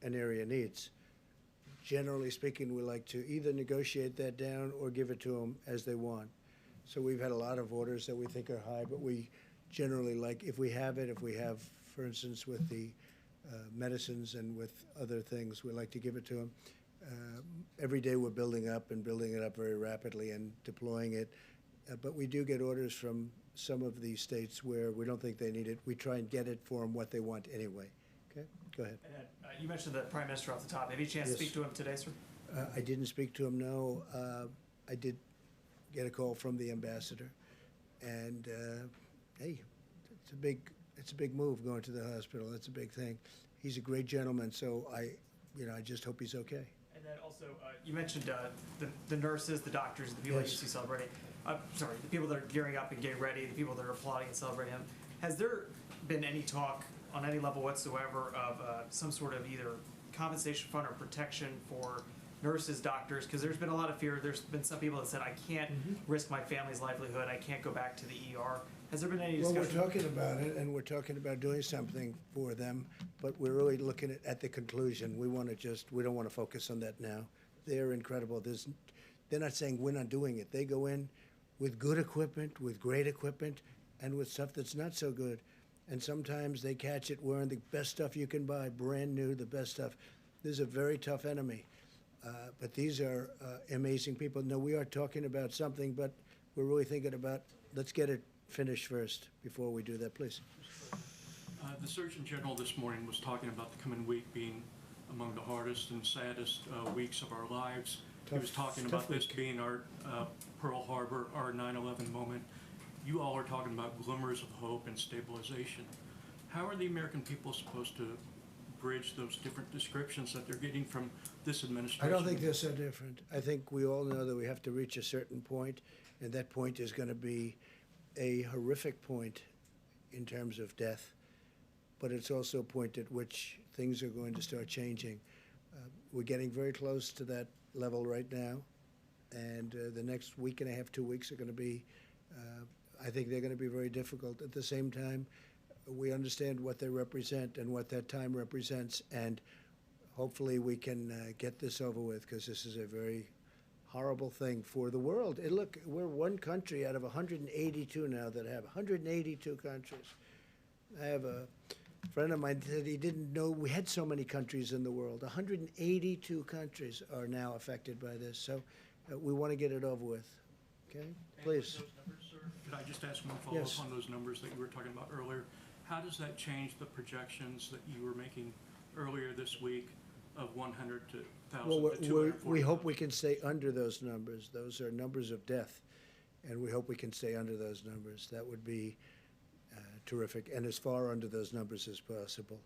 an area needs. Generally speaking, we like to either negotiate that down or give it to them as they want. So we've had a lot of orders that we think are high, but we generally like, if we have, for instance, with the medicines and with other things, we like to give it to them. Every day we're building it up very rapidly and deploying it. But we do get orders from some of these states where we don't think they need it. We try and get it for them what they want anyway. Okay, go ahead.
And then, you mentioned the Prime Minister off the top. Have you had a chance to
Yes.
speak to him today, sir?
I didn't speak to him, no. I did get a call from the ambassador. And, hey, it's a big move going to the hospital. It's a big thing. He's a great gentleman, so I just hope he's okay.
And then also, you mentioned the nurses, the doctors, the people that you
Yes.
see celebrating. The people that are gearing up and getting ready, the people that are applauding and celebrating him. Has there been any talk on any level whatsoever of some sort of either compensation fund or protection for nurses, doctors? Because there's been a lot of fear. There's been some people that said, I can't risk my family's livelihood. I can't go back to the ER. Has there been any
Well,
discussion?
we're talking about it, and we're talking about doing something for them, but we're really looking at the conclusion. We don't want to focus on that now. They're incredible. They're not saying we're not doing it. They go in with good equipment, with great equipment, and with stuff that's not so good. And sometimes they catch it wearing the best stuff you can buy, brand new, the best stuff. This is a very tough enemy. But these are amazing people. No, we are talking about something, but we're really thinking about, let's get it finished first before we do that, please.
The Surgeon General this morning was talking about the coming week being among the hardest and saddest weeks of our lives. He was talking about this being our Pearl Harbor, our 9/11 moment. You all are talking about glimmers of hope and stabilization. How are the American people supposed to bridge those different descriptions that they're getting from this administration?
I don't think they're so different. I think we all know that we have to reach a certain point, and that point is going to be a horrific point in terms of death, but it's also a point at which things are going to start changing. We're getting very close to that level right now, and the next week and a half, 2 weeks are going to be, I think they're going to be very difficult. At the same time, we understand what they represent and what that time represents, and hopefully we can get this over with, because this is a very horrible thing for the world. And look, we're one country out of 182 now that have 182 countries. I have a friend of mine said he didn't know we had so many countries in the world. 182 countries are now affected by this, so we want to get it over with. Okay, please.
And with those numbers, sir, could I just ask one follow-up
Yes.
on those numbers that you were talking about earlier? How does that change the projections that you were making earlier this week of 100 to 1,000
Well,
to 240?
we hope we can stay under those numbers. Those are numbers of death, and we hope we can stay under those numbers. That would be terrific, and as far under those numbers as possible.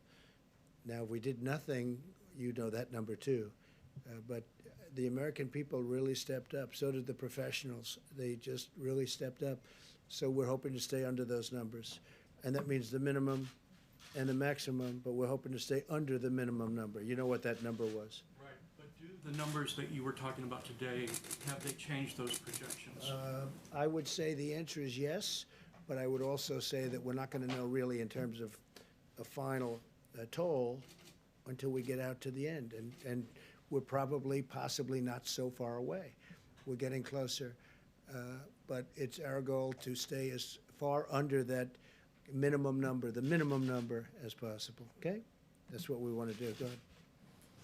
Now, if we did nothing, you know that number too. But the American people really stepped up. So did the professionals. They just really stepped up. So we're hoping to stay under those numbers. And that means the minimum and the maximum, but we're hoping to stay under the minimum number. You know what that number was.
Right, but do the numbers that you were talking about today, have they changed those projections?
I would say the answer is yes, but I would also say that we're not going to know really in terms of a final toll until we get out to the end. And we're possibly not so far away. We're getting closer. But it's our goal to stay as far under that minimum number, the minimum number as possible, okay? That's what we want to do. Go ahead.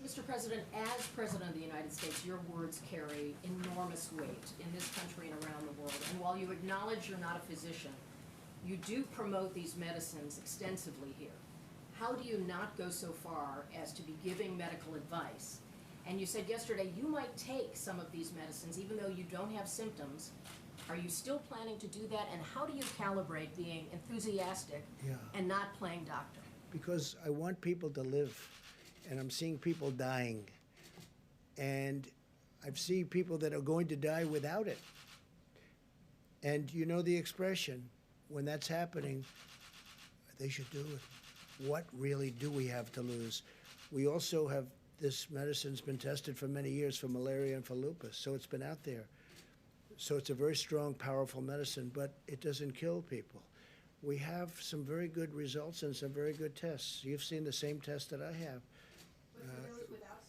Mr. President, as President of the United States, your words carry enormous weight in this country and around the world. And while you acknowledge you're not a physician, you do promote these medicines extensively here. How do you not go so far as to be giving medical advice? And you said yesterday you might take some of these medicines even though you don't have symptoms, Are you still planning to do that? And how do you calibrate being enthusiastic
Yeah.
and not playing doctor?
Because I want people to live, and I'm seeing people dying. And I've seen people that are going to die without it. And you know the expression, when that's happening, they should do it. What really do we have to lose? We also have, this medicine's been tested for many years for malaria and for lupus, so it's been out there. So it's a very strong, powerful medicine, but it doesn't kill people. We have some very good results and some very good tests. You've seen the same test that I have.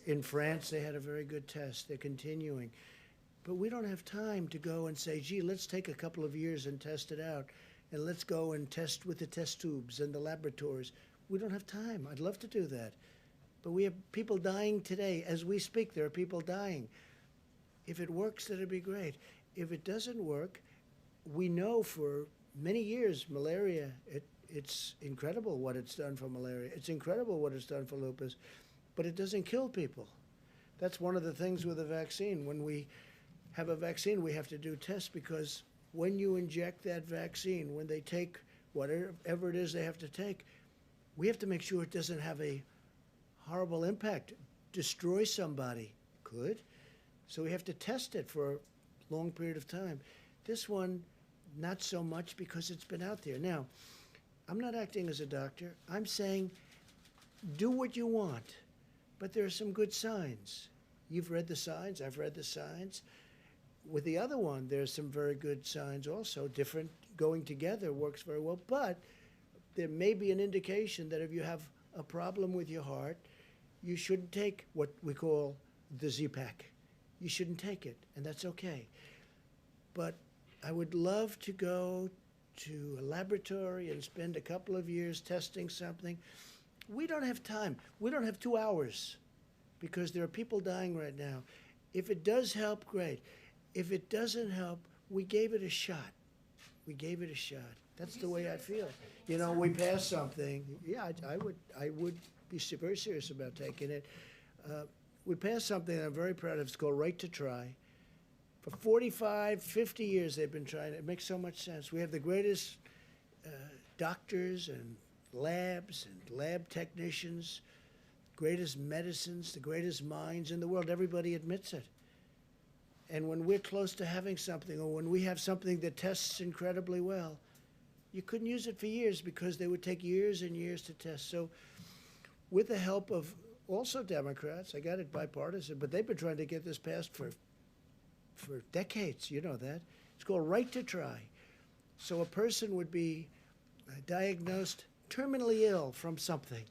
In France, they had a very good test. They're continuing. But we don't have time to go and say, gee, let's take a couple of years and test it out, and let's go and test with the test tubes and the laboratories. We don't have time. I'd love to do that. But we have people dying today. As we speak, there are people dying. If it works, that'd be great. If it doesn't work, we know for many years, malaria, it's incredible what it's done for malaria. It's incredible what it's done for lupus, but it doesn't kill people. That's one of the things with a vaccine. When we have a vaccine, we have to do tests, because when you inject that vaccine, when they take whatever it is they have to take, we have to make sure it doesn't have a horrible impact, destroy somebody. Could. So we have to test it for a long period of time. This one, not so much, because it's been out there. Now, I'm not acting as a doctor. I'm saying do what you want, but there are some good signs. You've read the signs. I've read the signs. With the other one, there's some very good signs also. Different, going together works very well, but there may be an indication that if you have a problem with your heart, you shouldn't take what we call the Z-Pack. You shouldn't take it, and that's okay. But I would love to go to a laboratory and spend a couple of years testing something. We don't have time. We don't have 2 hours, because there are people dying right now. If it does help, great. If it doesn't help, we gave it a shot. We gave it a shot. That's the way I feel. You know, we passed something. Yeah, I would be very serious about taking it. We passed something that I'm very proud of. It's called Right to Try. For 45, 50 years they've been trying it. It makes so much sense. We have the greatest doctors and labs and lab technicians, greatest medicines, the greatest minds in the world. Everybody admits it. And when we're close to having something, or when we have something that tests incredibly well, you couldn't use it for years, because they would take years and years to test. So with the help of also Democrats, I got it bipartisan, but they've been trying to get this passed for decades. You know that. It's called Right to Try. So a person would be diagnosed terminally ill from something.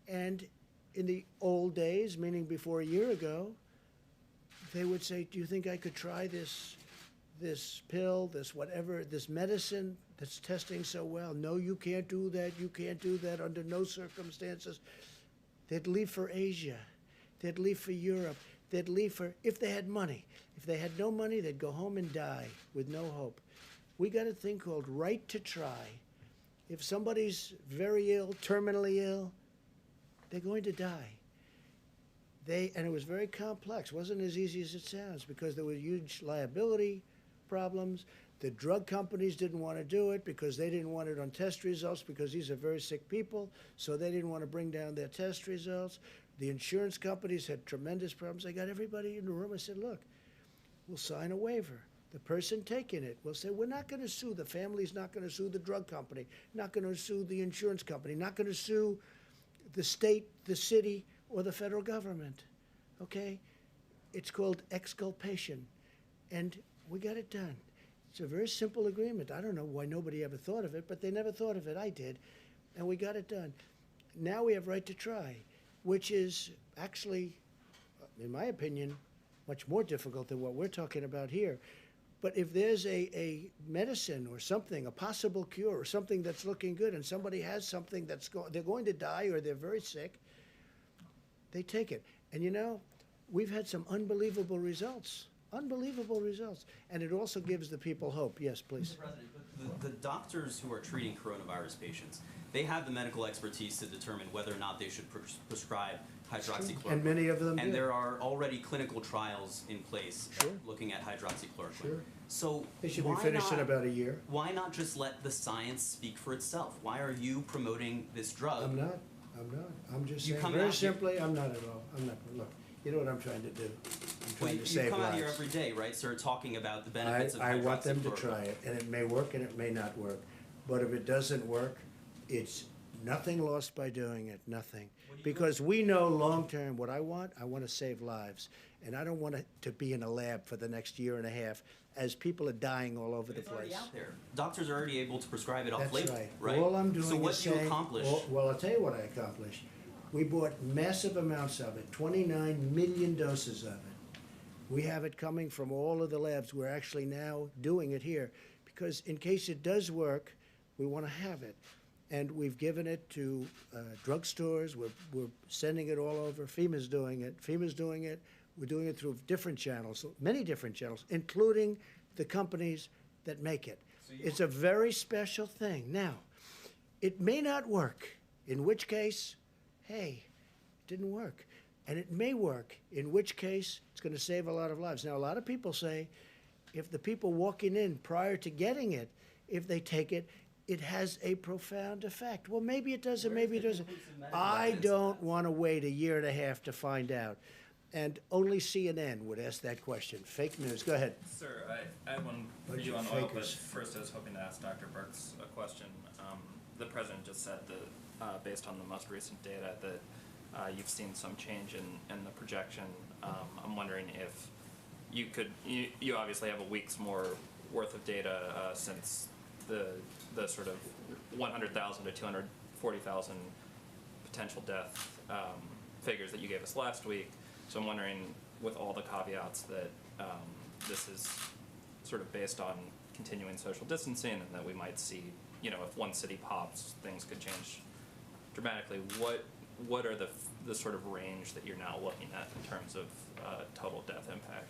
And in the old days, meaning before a year ago, they would say, do you think I could try this pill, this whatever, this medicine that's testing so well? No, you can't do that. You can't do that under no circumstances. They'd leave for Asia. They'd leave for Europe. They'd leave for, if they had money. If they had no money, they'd go home and die with no hope. We got a thing called Right to Try. If somebody's very ill, terminally ill, they're going to die. And it was very complex. It wasn't as easy as it sounds, because there were huge liability problems. The drug companies didn't want to do it because they didn't want it on test results, because these are very sick people, so they didn't want to bring down their test results. The insurance companies had tremendous problems. I got everybody in the room. I said, look, we'll sign a waiver. The person taking it will say, we're not going to sue. The family's not going to sue the drug company, not going to sue the insurance company, not going to sue the state, the city, or the federal government, okay? It's called exculpation, and we got it done. It's a very simple agreement. I don't know why nobody ever thought of it, but they never thought of it. I did, and we got it done. Now we have Right to Try, which is actually, in my opinion, much more difficult than what we're talking about here. But if there's a medicine or something, a possible cure or something that's looking good, and somebody has something that's they're going to die or they're very sick, they take it. And you know, we've had some unbelievable results. Unbelievable results. And it also gives the people hope. Yes, please.
Mr. President, but the doctors who are treating coronavirus patients, they have the medical expertise to determine whether or not they should prescribe hydroxychloroquine.
And many of them
And
do.
there are already clinical trials in place
Sure.
looking at hydroxychloroquine.
Sure.
So
They should be
why
finished in
not-
about a year.
Why not just let the science speak for itself? Why are you promoting this drug?
I'm not. I'm just
You
saying,
come
very
out here-
simply, I'm not at all. I'm not. Look, you know what I'm trying to do? I'm
Well,
trying
you
to save
come out here
lives.
every day, right, sir, talking about the benefits of
I want them to
hydroxychloroquine.
try it, and it may work and it may not work. But if it doesn't work, it's nothing lost by doing it, nothing. Because we know long-term what I want to save lives. And I don't want it to be in a lab for the next year and a half as people are dying all over
But
the
it's already
place.
out there. Doctors are already able to prescribe it off
That's
label,
right.
right?
All I'm doing
So what
is
do you
saying,
accomplish?
well, I'll tell you what I accomplished. We bought massive amounts of it, 29 million doses of it. We have it coming from all of the labs. We're actually now doing it here because in case it does work, we want to have it. And we've given it to drugstores. We're sending it all over. FEMA's doing it. We're doing it through different channels, many different channels, including the companies that make it. It's a very special thing. Now, it may not work, in which case, hey, it didn't work. And it may work, in which case it's going to save a lot of lives. Now, a lot of people say if the people walking in prior to getting it, if they take it, it has a profound effect. Well, maybe it doesn't, maybe it doesn't. I don't want to wait a year and a half to find out. And only CNN would ask that question. Fake news. Go ahead.
Sir, I had one for
Bunch
you
of
on oil, but
fakers.
first I was hoping to ask Dr. Burks a question. The president just said that, based on the most recent data, that you've seen some change in the projection. I'm wondering if you could, you obviously have a week's more worth of data since the sort of 100,000 to 240,000 potential death figures that you gave us last week. So I'm wondering, with all the caveats that this is sort of based on continuing social distancing and that we might see, if one city pops, things could change dramatically. What are the sort of range that you're now looking at in terms of total death impact?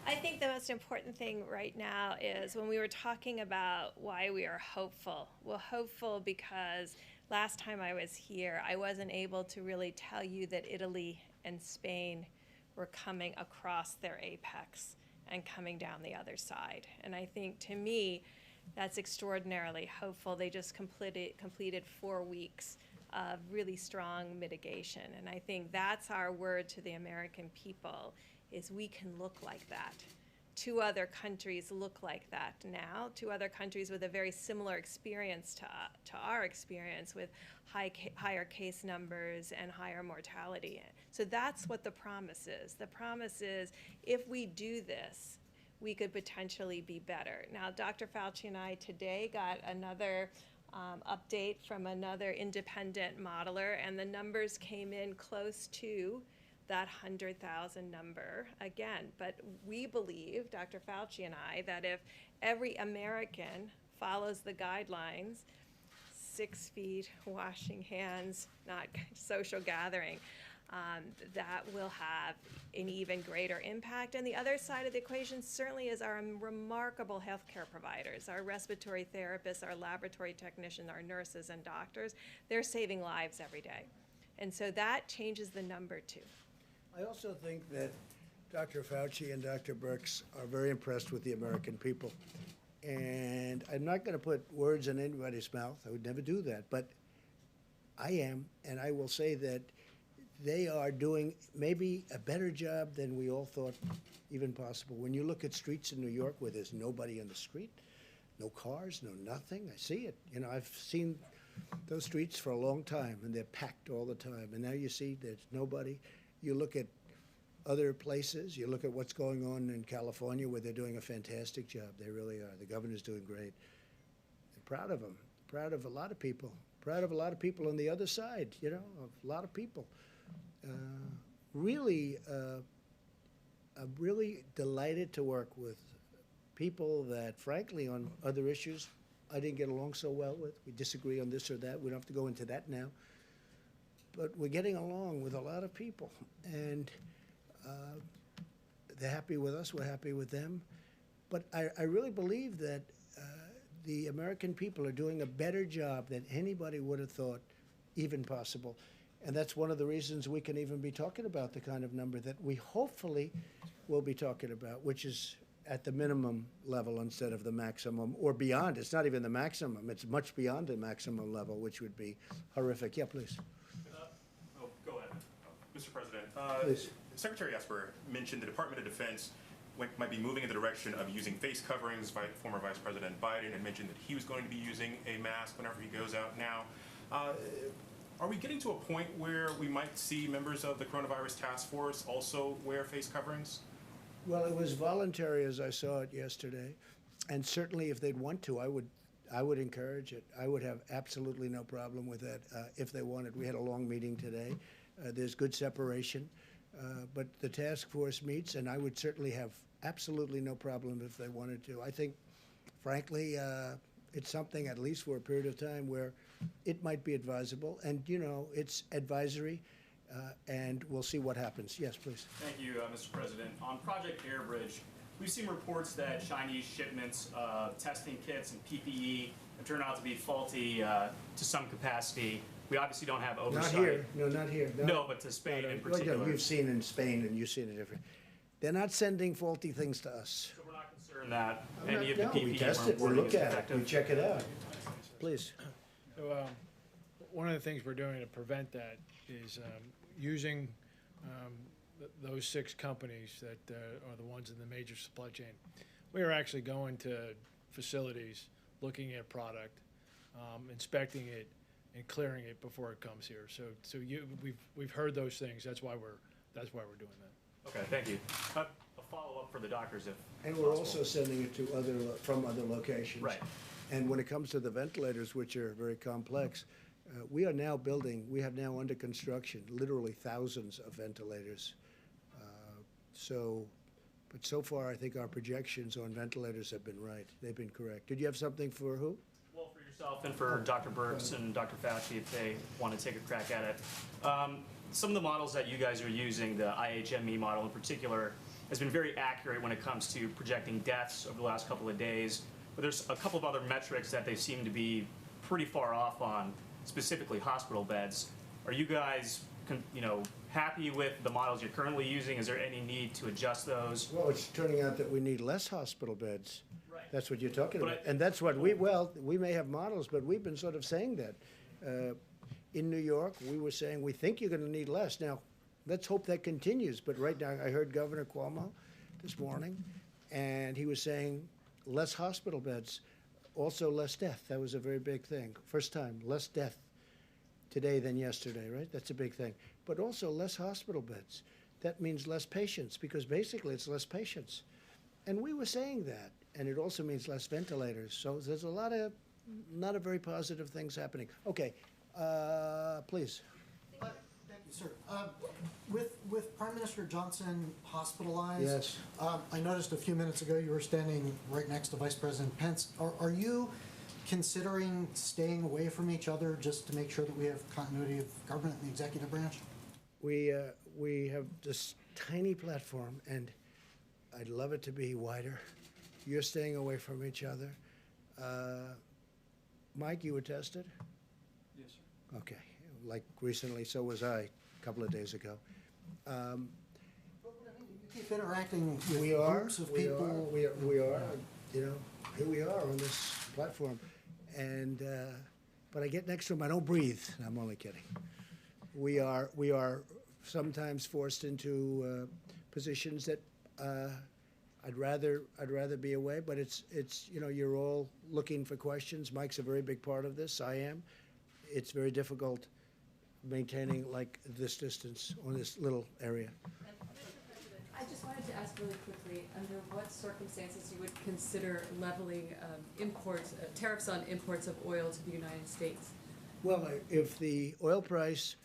I think the most important thing right now is when we were talking about why we are hopeful. Well, hopeful because last time I was here, I wasn't able to really tell you that Italy and Spain were coming across their apex and coming down the other side. And I think, to me, that's extraordinarily hopeful. They just completed 4 weeks of really strong mitigation. And I think that's our word to the American people, is we can look like that. 2 other countries look like that now. 2 other countries with a very similar experience to our experience, with higher case numbers and higher mortality. So that's what the promise is. The promise is, if we do this, we could potentially be better. Now, Dr. Fauci and I today got another update from another independent modeler, and the numbers came in close to that 100,000 number again. But we believe, Dr. Fauci and I, that if every American follows the guidelines, 6 feet, washing hands, not social gathering, that will have an even greater impact. And the other side of the equation certainly is our remarkable healthcare providers, our respiratory therapists, our laboratory technicians, our nurses and doctors. They're saving lives every day. And so that changes the number too.
I also think that Dr. Fauci and Dr. Birx are very impressed with the American people. And I'm not going to put words in anybody's mouth. I would never do that. But I am, and I will say that they are doing maybe a better job than we all thought even possible. When you look at streets in New York where there's nobody on the street, no cars, no nothing, I see it. I've seen those streets for a long time, and they're packed all the time. And now you see there's nobody. You look at other places, you look at what's going on in California, where they're doing a fantastic job. They really are. The governor's doing great. I'm proud of them. Proud of a lot of people. Proud of a lot of people on the other side, a lot of people. I'm really delighted to work with people that, frankly, on other issues, I didn't get along so well with. We disagree on this or that. We don't have to go into that now. But we're getting along with a lot of people, and they're happy with us, we're happy with them. But I really believe that the American people are doing a better job than anybody would have thought even possible. And that's one of the reasons we can even be talking about the kind of number that we hopefully will be talking about, which is at the minimum level instead of the maximum, or beyond. It's not even the maximum. It's much beyond the maximum level, which would be horrific. Yeah, please.
Go ahead. Mr. President,
Please.
Secretary Esper mentioned the Department of Defense might be moving in the direction of using face coverings. Former Vice President Biden had mentioned that he was going to be using a mask whenever he goes out now. Are we getting to a point where we might see members of the coronavirus task force also wear face coverings?
Well, it was voluntary as I saw it yesterday, and certainly if they'd want to, I would encourage it. I would have absolutely no problem with that if they wanted. We had a long meeting today. There's good separation, but the task force meets, and I would certainly have absolutely no problem if they wanted to. I think, frankly, it's something, at least for a period of time, where it might be advisable, and it's advisory. And we'll see what happens. Yes, please.
Thank you, Mr. President. On Project Airbridge, we've seen reports that Chinese shipments of testing kits and PPE have turned out to be faulty to some capacity. We obviously don't have oversight.
Not here. No, not here.
No, but to Spain in particular.
Well, you've seen in Spain, and you've seen it different. They're not sending faulty things to us.
So we're not concerned that any of the PPE
we test it. We
reporting
look
is
at it.
effective.
We check it out. Please.
So, one of the things we're doing to prevent that is using those 6 companies that are the ones in the major supply chain. We are actually going to facilities, looking at product, inspecting it, and clearing it before it comes here. So we've heard those things. That's why we're doing that.
Okay, thank you. A follow-up for the doctors, if
And we're
possible.
also sending it to from other locations.
Right.
And when it comes to the ventilators, which are very complex, we have now under construction literally thousands of ventilators. But so far, I think our projections on ventilators have been right. They've been correct. Did you have something for who?
Well, for yourself and for Dr. Birx and Dr. Fauci, if they want to take a crack at it. Some of the models that you guys are using, the IHME model in particular, has been very accurate when it comes to projecting deaths over the last couple of days. But there's a couple of other metrics that they seem to be pretty far off on, specifically hospital beds. Are you guys, happy with the models you're currently using? Is there any need to adjust those?
Well, it's turning out that we need less hospital beds.
Right.
That's what you're talking
But
about. And that's what we may have models, but we've been sort of saying that. In New York, we were saying we think you're going to need less. Now, let's hope that continues. But right now, I heard Governor Cuomo this morning, and he was saying less hospital beds, also less death. That was a very big thing. First time, less death today than yesterday, right? That's a big thing. But also less hospital beds. That means less patients, because basically it's less patients. And we were saying that. And it also means less ventilators. So there's a lot of not a very positive things happening. Okay, please.
Thank you, sir. With Prime Minister Johnson hospitalized,
Yes.
I noticed a few minutes ago you were standing right next to Vice President Pence. Are you considering staying away from each other just to make sure that we have continuity of government in the executive branch?
We have this tiny platform, and I'd love it to be wider. You're staying away from each other. Mike, you were tested?
Yes, sir.
Okay, like recently, so was I a couple of days ago.
You keep interacting with
We are,
groups of
we
people.
are, here we are on this platform. And, but I get next to him, I don't breathe. I'm only kidding. We are sometimes forced into positions that I'd rather be away, but it's you're all looking for questions. Mike's a very big part of this. I am. It's very difficult maintaining like this distance on this little area.
I just wanted to ask really quickly, under what circumstances you would consider leveling tariffs on imports of oil to the United States?
Well, if the oil price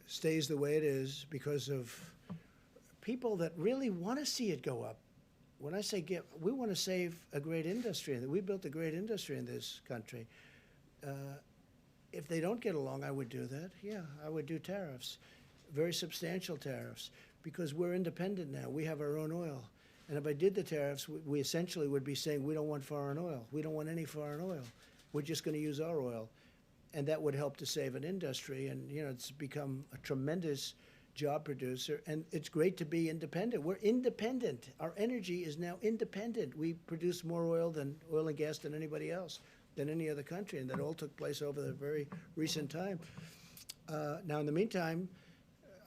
stays the way it is because of people that really want to see it go up. When I say we want to save a great industry, and we built a great industry in this country. If they don't get along, I would do that. Yeah, I would do tariffs, very substantial tariffs, because we're independent now. We have our own oil. And if I did the tariffs, we essentially would be saying we don't want foreign oil. We don't want any foreign oil. We're just going to use our oil. and that would help to save an industry. And, you know, it's become a tremendous job producer, and it's great to be independent. We're independent. Our energy is now independent. We produce more oil and gas than anybody else, than any other country, and that all took place over the very recent time. Now, in the meantime,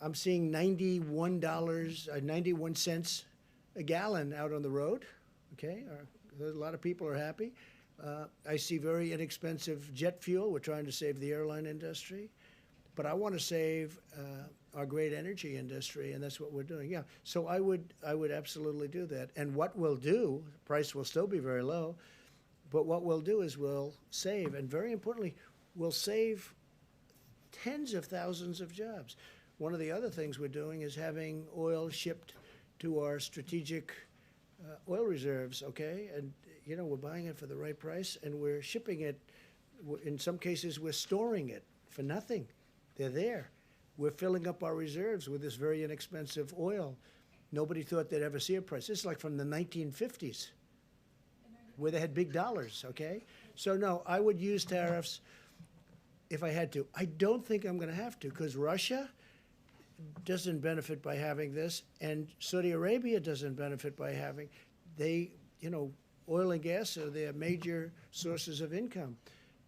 I'm seeing $91 cents a gallon out on the road. Okay, a lot of people are happy. I see very inexpensive jet fuel. We're trying to save the airline industry, but I want to save our great energy industry, and that's what we're doing. Yeah, so I would absolutely do that. And what we'll do, price will still be very low, but what we'll do is we'll save, and very importantly, we'll save tens of thousands of jobs. One of the other things we're doing is having oil shipped to our strategic oil reserves, okay? And, you know, we're buying it for the right price, and we're shipping it. In some cases, we're storing it for nothing. They're there. We're filling up our reserves with this very inexpensive oil. Nobody thought they'd ever see a price. This is like from the 1950s, where they had big dollars, okay? So, no, I would use tariffs if I had to. I don't think I'm going to have to, because Russia doesn't benefit by having this, and Saudi Arabia doesn't benefit by having. They, you know, oil and gas are their major sources of income.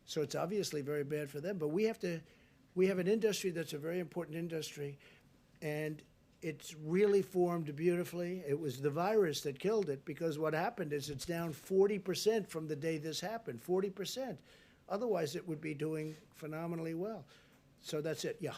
So it's obviously very bad for them. But we have an industry that's a very important industry, and it's really formed beautifully. It was the virus that killed it, because what happened is it's down 40% from the day this happened, 40%. Otherwise, it would be doing phenomenally well. So that's it, yeah.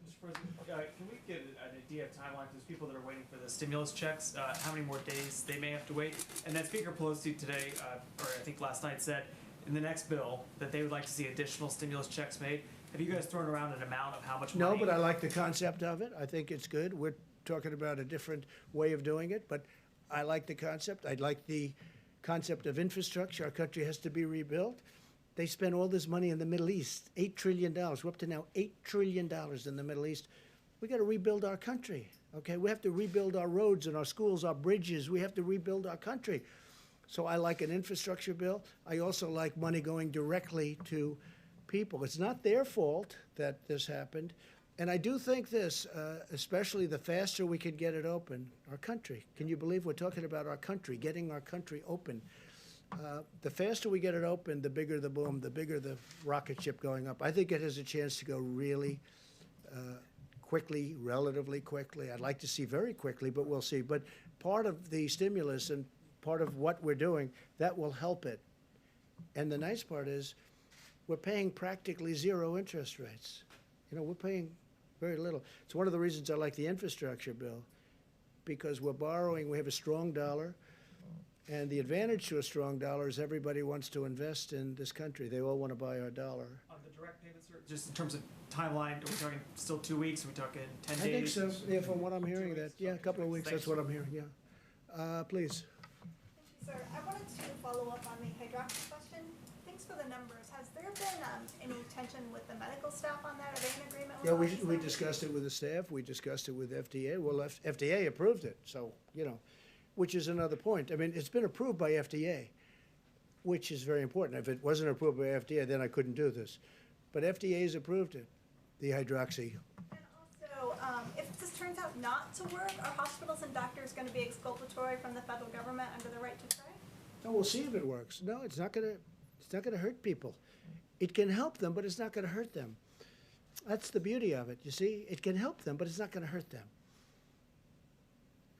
Mr. President, can we get an idea of timeline for those people that are waiting for the stimulus checks, how many more days they may have to wait? And then Speaker Pelosi today, or I think last night, said in the next bill that they would like to see additional stimulus checks made. Have you guys thrown around an amount of how much money?
No, but I like the concept of it. I think it's good. We're talking about a different way of doing it, but I like the concept. I like the concept of infrastructure. Our country has to be rebuilt. They spend all this money in the Middle East, $8 trillion. We're up to now $8 trillion in the Middle East. We got to rebuild our country, okay? We have to rebuild our roads and our schools, our bridges. We have to rebuild our country. So I like an infrastructure bill. I also like money going directly to people. It's not their fault that this happened. And I do think this, especially the faster we can get it open, our country. Can you believe we're talking about our country, getting our country open? The faster we get it open, the bigger the boom, the bigger the rocket ship going up. I think it has a chance to go really quickly, relatively quickly. I'd like to see very quickly, but we'll see. But part of the stimulus and part of what we're doing, that will help it. And the nice part is we're paying practically zero interest rates. You know, we're paying very little. It's one of the reasons I like the infrastructure bill, because we're borrowing, we have a strong dollar. And the advantage to a strong dollar is everybody wants to invest in this country. They all want to buy our dollar.
On the direct payments, sir, just in terms of timeline, are we talking still 2 weeks? Are we talking 10 days?
I think so, yeah, from what I'm hearing, that, yeah, a couple of weeks, that's what I'm hearing, yeah. Please.
Thank you, sir. I wanted to follow up on the hydroxy question. Thanks for the numbers. Has there been any tension with the medical staff on that? Are they in agreement with
Yeah, we discussed it with the staff. We discussed it with FDA. Well, FDA approved it, so, you know, which is another point. I mean, it's been approved by FDA, which is very important. If it wasn't approved by FDA, then I couldn't do this. But FDA has approved it, the hydroxy.
And also, if this turns out not to work, are hospitals and doctors going to be exculpatory from the federal government under the right to try?
No, we'll see if it works. No, it's not gonna hurt people. It can help them, but it's not gonna hurt them. That's the beauty of it, you see? It can help them, but it's not gonna hurt them.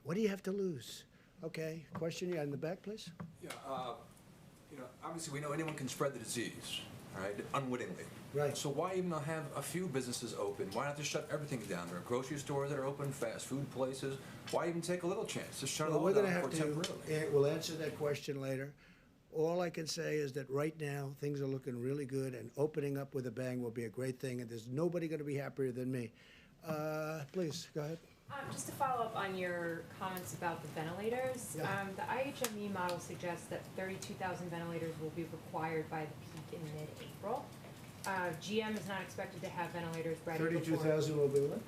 What do you have to lose? Okay, question, yeah, in the back, please.
Yeah, you know, obviously we know anyone can spread the disease, all right, unwittingly.
Right.
So why even have a few businesses open? Why not just shut everything down? There are grocery stores that are open, fast food places. Why even take a little chance? Just shut it all
we're
down
gonna have
temporarily.
we'll answer that question later. All I can say is that right now, things are looking really good, and opening up with a bang will be a great thing, and there's nobody gonna be happier than me. Please, go ahead.
Just to follow up on your comments about the ventilators,
Yeah.
the IHME model suggests that 32,000 ventilators will be required by the peak in mid-April. GM is not expected to have ventilators ready before
32,000 will be what?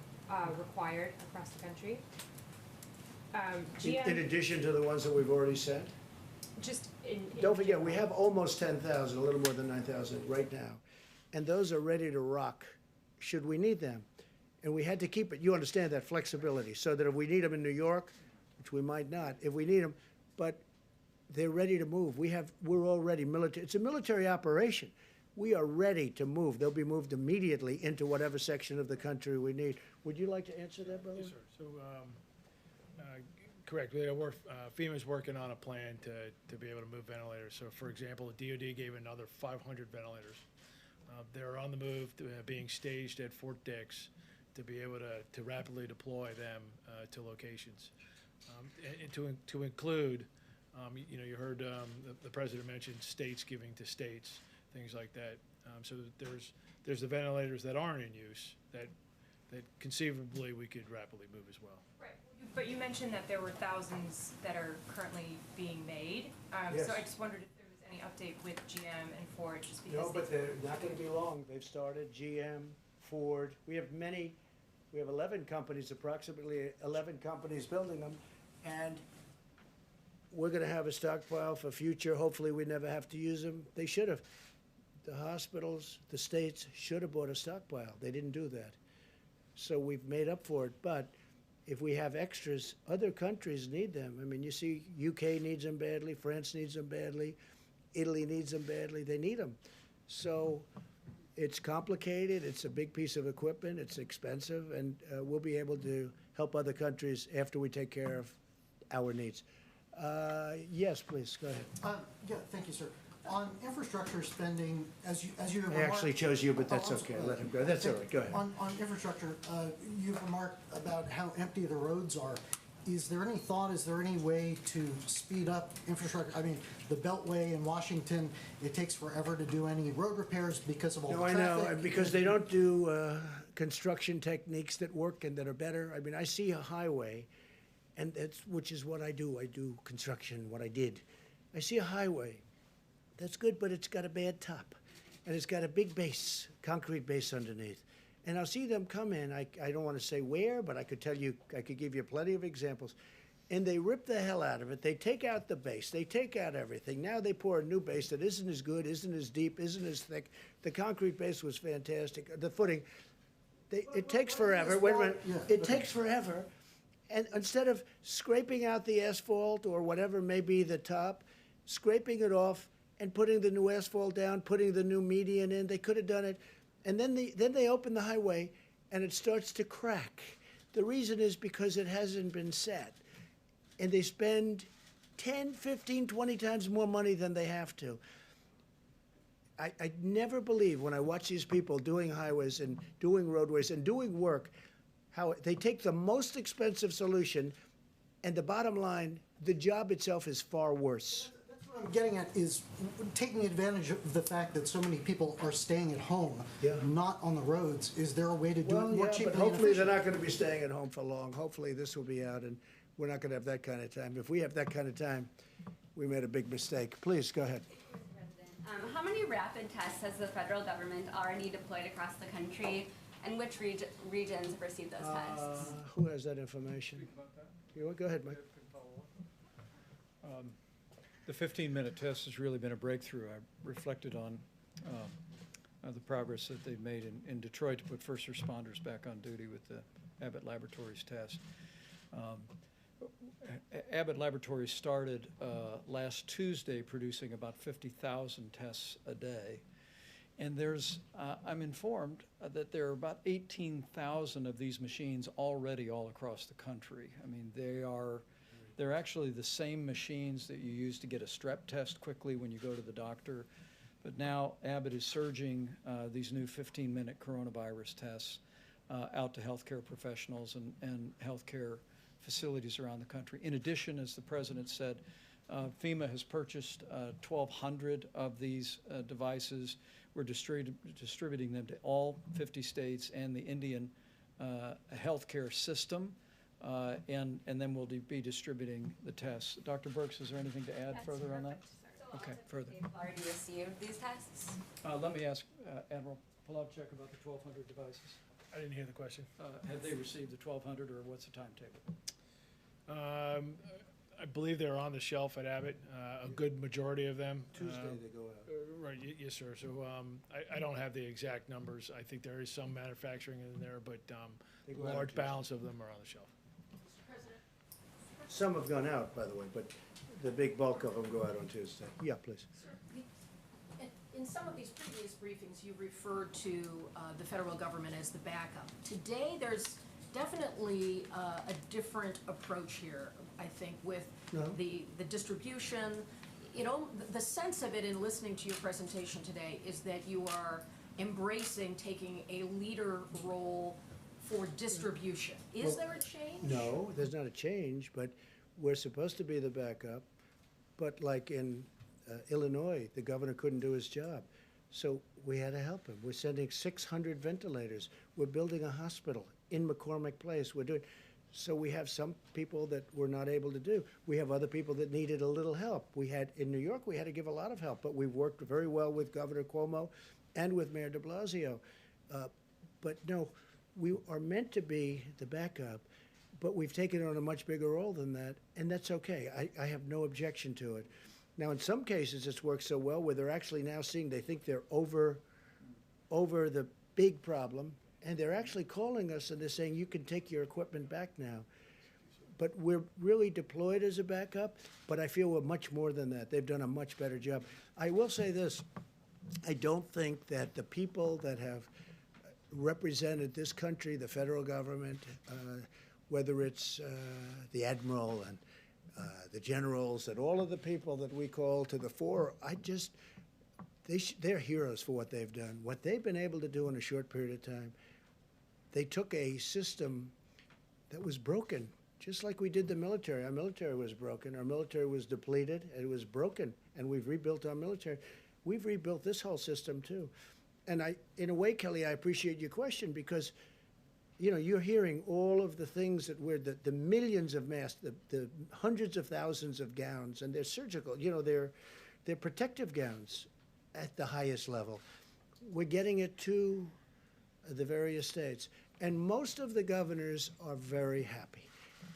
required across the country.
In addition to the ones that we've already sent?
Just in
Don't forget, we have almost 10,000, a little more than 9,000 right now. and those are ready to rock should we need them. And we had to keep it, you understand that flexibility, so that if we need them in New York, which we might not, if we need them, but they're ready to move. We're already military, it's a military operation. We are ready to move. They'll be moved immediately into whatever section of the country we need. Would you like to answer that, brother?
Yes, sir. So, correct. FEMA's working on a plan to be able to move ventilators. So, for example, the DoD gave another 500 ventilators. They're on the move, being staged at Fort Dix to be able to rapidly deploy them to locations. And to include, you heard the president mention states giving to states, things like that. So there's the ventilators that aren't in use that conceivably we could rapidly move as well.
Right. But you mentioned that there were thousands that are currently being made.
Yes.
So I just wondered if there was any update with GM and Ford, just because.
No, but they're not going to be long. They've started, GM, Ford. We have 11 companies, approximately 11 companies building them. And we're going to have a stockpile for future. Hopefully we never have to use them. They should have. The hospitals, the states should have bought a stockpile. They didn't do that. So we've made up for it. But if we have extras, other countries need them. I mean, you see, UK needs them badly, France needs them badly, Italy needs them badly. They need them. So it's complicated. It's a big piece of equipment. It's expensive. And we'll be able to help other countries after we take care of our needs. Yes, please, go ahead.
Yeah, thank you, sir. On infrastructure spending, as you have
I
remarked.
actually chose you, but that's
I'm
okay.
sorry.
Let him go. That's all right. Go ahead.
On infrastructure, you've remarked about how empty the roads are. Is there any way to speed up infrastructure? I mean, the Beltway in Washington, it takes forever to do any road repairs because of all the
No, I
traffic.
know, and because they don't do construction techniques that work and that are better. I mean, I see a highway, and which is what I do. I do construction, what I did. I see a highway. That's good, but it's got a bad top. And it's got a big base, concrete base underneath. And I'll see them come in. I don't want to say where, but I could tell you, I could give you plenty of examples. And they rip the hell out of it. They take out the base. They take out everything. Now they pour a new base that isn't as good, isn't as deep, isn't as thick. The concrete base was fantastic. The footing, it takes forever. Wait a minute. It takes forever. And instead of scraping out the asphalt or whatever may be the top, scraping it off and putting the new asphalt down, putting the new median in, they could have done it. And then they open the highway and it starts to crack. The reason is because it hasn't been set. And they spend 10, 15, 20 times more money than they have to. I never believe when I watch these people doing highways and doing roadways and doing work, how they take the most expensive solution and the bottom line, the job itself is far worse.
What I'm getting at is taking advantage of the fact that so many people are staying at home, not on the roads. Is there a way to do it more cheaply?
But hopefully they're not going to be staying at home for long. Hopefully this will be out and we're not going to have that kind of time. If we have that kind of time, we made a big mistake. Please, go ahead.
How many rapid tests has the federal government already deployed across the country, and which regions have received those tests?
Who has that information? Go ahead, Mike.
The 15-minute test has really been a breakthrough. I reflected on the progress that they've made in Detroit to put first responders back on duty with the Abbott Laboratories test. Abbott Laboratories started last Tuesday producing about 50,000 tests a day. And I'm informed that there are about 18,000 of these machines already all across the country. I mean, they're actually the same machines that you use to get a strep test quickly when you go to the doctor. But now Abbott is surging these new 15-minute coronavirus tests out to healthcare professionals and healthcare facilities around the country. In addition, as the president said, FEMA has purchased 1,200 of these devices. We're distributing them to all 50 states and the Indian healthcare system. And then we'll be distributing the tests. Dr. Birx, is there anything to add further on that? Okay, further.
They've already received these tests?
Let me ask Admiral Polovchik about the 1,200 devices.
I didn't hear the question.
Have they received the 1,200 or what's the timetable?
I believe they're on the shelf at Abbott, a good majority of them.
Tuesday they go out.
Right, yes, sir. So I don't have the exact numbers. I think there is some manufacturing in there, but
They go out on
large
Tuesday.
balance of them are on the shelf.
Mr. President,
Some have gone out, by the way, but the big bulk of them go out on Tuesday. Yeah, please.
Sir, in some of these previous briefings, you referred to the federal government as the backup. Today, there's definitely a different approach here, I think, with
No.
the distribution. You know, the sense of it in listening to your presentation today is that you are embracing taking a leader role for distribution. Is
Well,
there a change?
No, there's not a change, but we're supposed to be the backup. But like in Illinois, the governor couldn't do his job. So we had to help him. We're sending 600 ventilators. We're building a hospital in McCormick Place. We're doing, so we have some people that we're not able to do. We have other people that needed a little help. We had, in New York, we had to give a lot of help, but we've worked very well with Governor Cuomo and with Mayor de Blasio. But no, we are meant to be the backup, but we've taken on a much bigger role than that, and that's okay. I have no objection to it. Now, in some cases, it's worked so well where they're actually now seeing, they think they're over the big problem, and they're actually calling us and they're saying, you can take your equipment back now. But we're really deployed as a backup, but I feel we're much more than that. They've done a much better job. I will say this, I don't think that the people that have represented this country, the federal government, whether it's the admiral and the generals and all of the people that we call to the fore, they're heroes for what they've done. What they've been able to do in a short period of time, they took a system that was broken, just like we did the military. Our military was broken. Our military was depleted. It was broken, and we've rebuilt our military. We've rebuilt this whole system, too. And in a way, Kelly, I appreciate your question because, you know, you're hearing all of the things that we're, the millions of masks, the hundreds of thousands of gowns, and they're surgical, you know, they're protective gowns at the highest level. We're getting it to the various states. And most of the governors are very happy.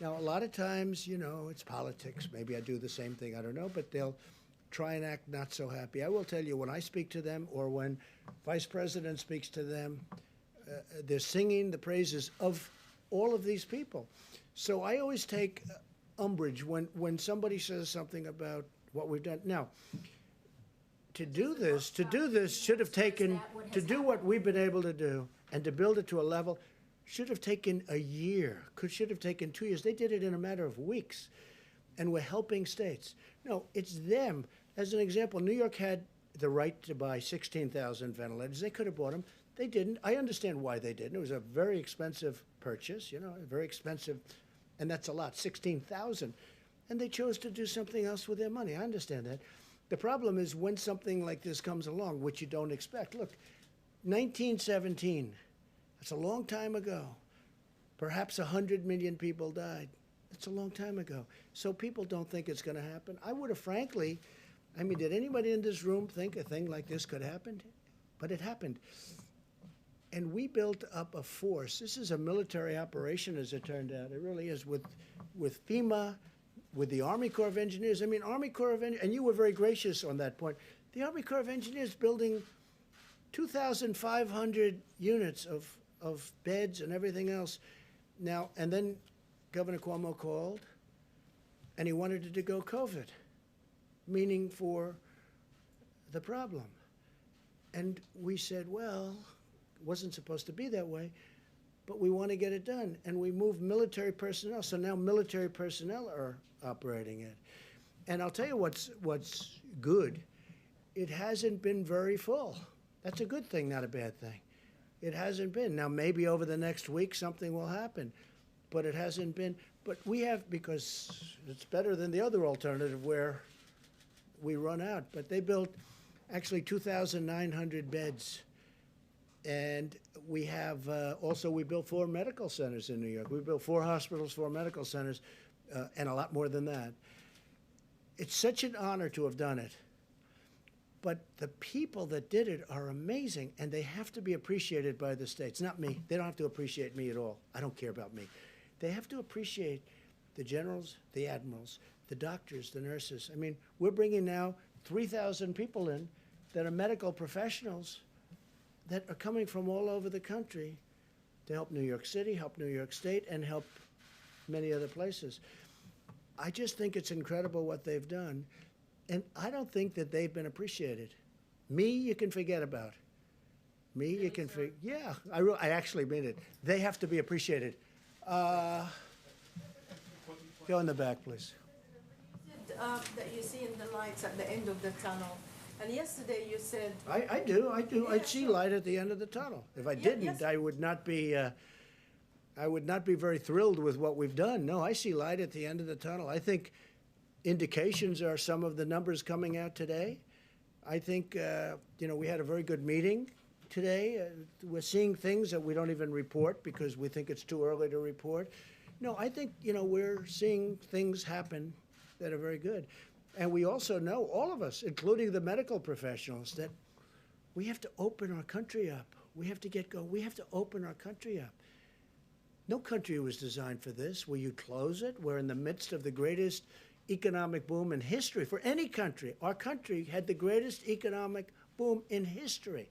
Now, a lot of times, you know, it's politics. Maybe I do the same thing, I don't know, but they'll try and act not so happy. I will tell you, when I speak to them or when Vice President speaks to them, they're singing the praises of all of these people. So I always take umbrage when somebody says something about what we've done. Now, to do this should have taken, to do what we've been able to do and to build it to a level, should have taken a year, should have taken 2 years. They did it in a matter of weeks, and we're helping states. No, it's them. As an example, New York had the right to buy 16,000 ventilators. They could have bought them. They didn't. I understand why they didn't. It was a very expensive purchase, you know, very expensive, and that's a lot, 16,000. And they chose to do something else with their money. I understand that. The problem is when something like this comes along, which you don't expect. Look, 1917, that's a long time ago. Perhaps 100 million people died. That's a long time ago. So people don't think it's going to happen. I would have, frankly, I mean, did anybody in this room think a thing like this could happen? But it happened. And we built up a force. This is a military operation, as it turned out. It really is, with FEMA, with the Army Corps of Engineers. I mean, Army Corps of Engineers, and you were very gracious on that point. The Army Corps of Engineers building 2,500 units of beds and everything else. Now, and then Governor Cuomo called, and he wanted it to go COVID, meaning for the problem. And we said, well, it wasn't supposed to be that way, but we want to get it done. And we moved military personnel, so now military personnel are operating it. And I'll tell you what's good. It hasn't been very full. That's a good thing, not a bad thing. It hasn't been. Now, maybe over the next week something will happen, but it hasn't been. But we have, because it's better than the other alternative where we run out. But they built actually 2,900 beds. And we have, also we built 4 medical centers in New York. We built 4 hospitals, 4 medical centers, and a lot more than that. It's such an honor to have done it. But the people that did it are amazing, and they have to be appreciated by the states. Not me. They don't have to appreciate me at all. I don't care about me. They have to appreciate the generals, the admirals, the doctors, the nurses. I mean, we're bringing now 3,000 people in that are medical professionals that are coming from all over the country to help New York City, help New York State, and help many other places. I just think it's incredible what they've done, and I don't think that they've been appreciated. Me, you can forget about. Me, you can forget. Yeah, I actually mean it. They have to be appreciated. Go in the back, please.
That you see in the lights at the end of the tunnel. And yesterday you said...
I do.
Yeah,
I see
sure.
light at the end of the tunnel. If I
Yeah,
didn't,
yes.
I would not be very thrilled with what we've done. No, I see light at the end of the tunnel. I think indications are some of the numbers coming out today. I think, we had a very good meeting today. We're seeing things that we don't even report because we think it's too early to report. No, I think, we're seeing things happen that are very good. And we also know, all of us, including the medical professionals, that we have to open our country up. We have to get going. We have to open our country up. No country was designed for this, where you close it. We're in the midst of the greatest economic boom in history for any country. Our country had the greatest economic boom in history.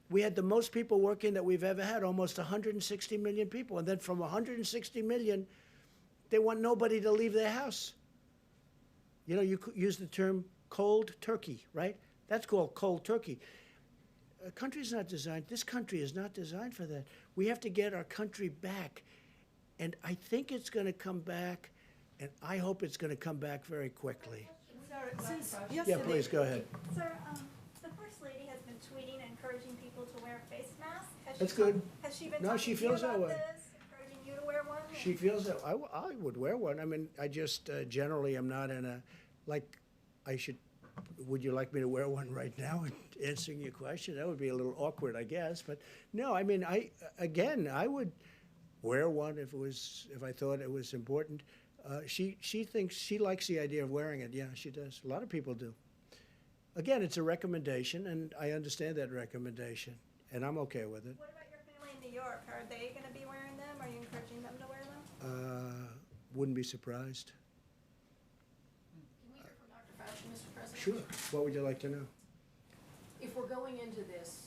We had the most people working that we've ever had, almost 160 million people. And then from 160 million, they want nobody to leave their house. You could use the term cold turkey, right? That's called cold turkey. A country's not designed, this country is not designed for that. We have to get our country back. And I think it's going to come back, and I hope it's going to come back very quickly.
Sir, since
Yeah, please, go ahead.
Sir, the First Lady has been tweeting, encouraging people to wear face masks.
That's good.
Has she been
No,
talking
she
to you
feels that
about
way.
this, encouraging you to wear one?
She feels that I would wear one. I mean, I just generally am not in a, would you like me to wear one right now and answering your question? That would be a little awkward, I guess. But no, I mean, I would wear one if I thought it was important. She likes the idea of wearing it. Yeah, she does. A lot of people do. Again, it's a recommendation, and I understand that recommendation, and I'm okay with it.
What about your family in New York? Are they going to be wearing them? Are you encouraging them to wear them?
Wouldn't be surprised.
Can we hear from Dr. Fauci, Mr. President?
Sure. What would you like to know?
If we're going into this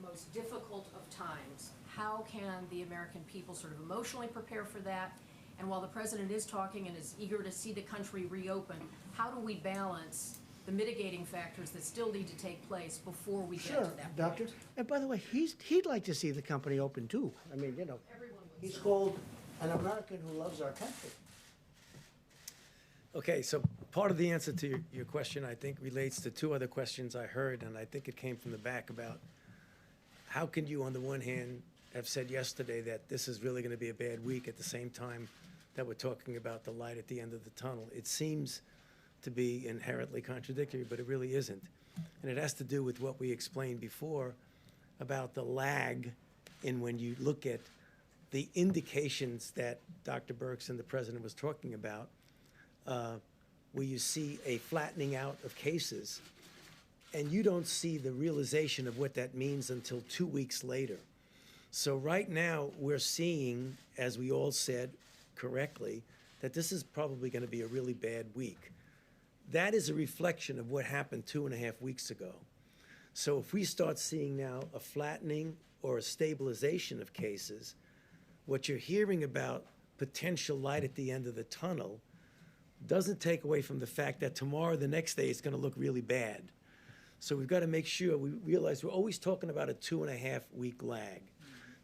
most difficult of times, how can the American people sort of emotionally prepare for that? And while the president is talking and is eager to see the country reopen, how do we balance the mitigating factors that still need to take place before we get to that point?
Doctor. And by the way, he'd like to see the company open too. I mean, he's called an American who loves our country.
Okay, so part of the answer to your question, I think, relates to two other questions I heard, and I think it came from the back about how can you, on the one hand, have said yesterday that this is really going to be a bad week at the same time that we're talking about the light at the end of the tunnel. It seems to be inherently contradictory, but it really isn't. And it has to do with what we explained before about the lag in when you look at the indications that Dr. Birx and the president was talking about, where you see a flattening out of cases, and you don't see the realization of what that means until 2 weeks later. So right now, we're seeing, as we all said correctly, that this is probably going to be a really bad week. That is a reflection of what happened 2.5 weeks ago. So if we start seeing now a flattening or a stabilization of cases, what you're hearing about potential light at the end of the tunnel doesn't take away from the fact that tomorrow, the next day, it's going to look really bad. So we've got to make sure we realize we're always talking about a 2.5 week lag.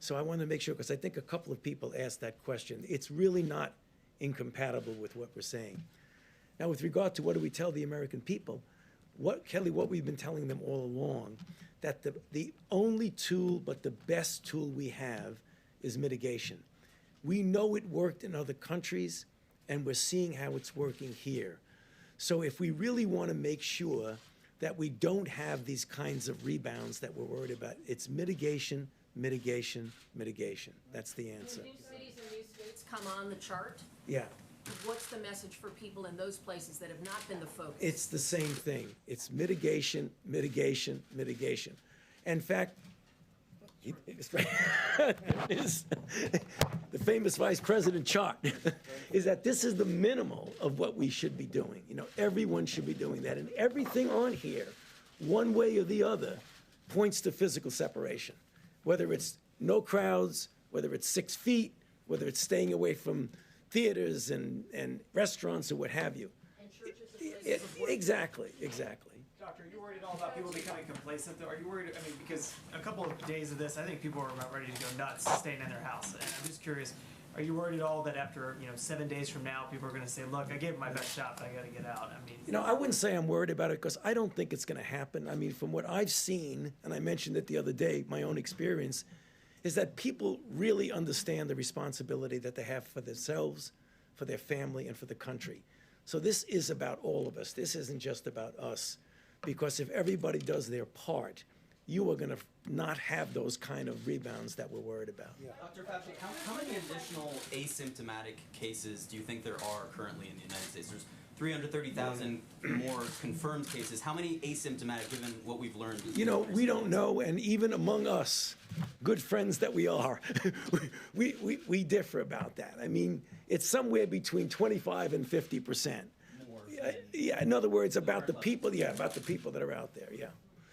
So I want to make sure, because I think a couple of people asked that question. It's really not incompatible with what we're saying. Now, with regard to what do we tell the American people, what we've been telling them all along, that the only tool but the best tool we have is mitigation. We know it worked in other countries, and we're seeing how it's working here. So if we really want to make sure that we don't have these kinds of rebounds that we're worried about, it's mitigation, mitigation, mitigation. That's the answer.
When new cities and new states come on the chart,
Yeah.
what's the message for people in those places that have not been the focus?
It's the same thing. It's mitigation, mitigation, mitigation. In fact, is the famous vice president chart, is that this is the minimal of what we should be doing. You know, everyone should be doing that. And everything on here, one way or the other, points to physical separation. Whether it's no crowds, whether it's 6 feet, whether it's staying away from theaters and restaurants or what have you.
And churches and places of work.
Exactly, exactly.
Doctor, are you worried at all about people becoming complacent though? Are you worried, I mean, because a couple of days of this, I think people are about ready to go nuts staying in their house. And I'm just curious, are you worried at all that after, 7 days from now, people are gonna say, look, I gave it my best shot, but I gotta get out? I mean.
You know, I wouldn't say I'm worried about it because I don't think it's going to happen. I mean, from what I've seen, and I mentioned it the other day, my own experience, is that people really understand the responsibility that they have for themselves, for their family, and for the country. So this is about all of us. This isn't just about us. Because if everybody does their part, you are going to not have those kind of rebounds that we're worried about.
Dr. Fauci, how many additional asymptomatic cases do you think there are currently in the United States? There's 330,000 more confirmed cases. How many asymptomatic, given what we've learned?
You know, we don't know, and even among us, good friends that we are, we differ about that. I mean, it's somewhere between 25 and 50%. Yeah, in other words, about the people that are out there, yeah.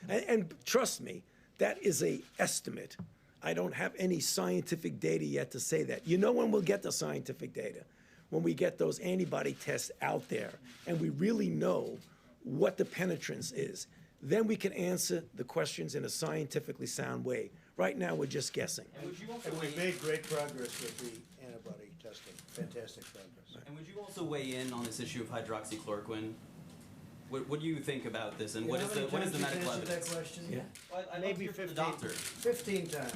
And trust me, that is a estimate. I don't have any scientific data yet to say that. You know when we'll get the scientific data? When we get those antibody tests out there and we really know what the penetrance is. Then we can answer the questions in a scientifically sound way. Right now, we're just guessing.
And we've made great progress with the antibody testing, fantastic progress.
And would you also weigh in on this issue of hydroxychloroquine? What do you think about this, and what is the medical evidence?
That question?
Yeah.
Well, I'd love
Maybe
to hear from the
15,
doctor.
15 times.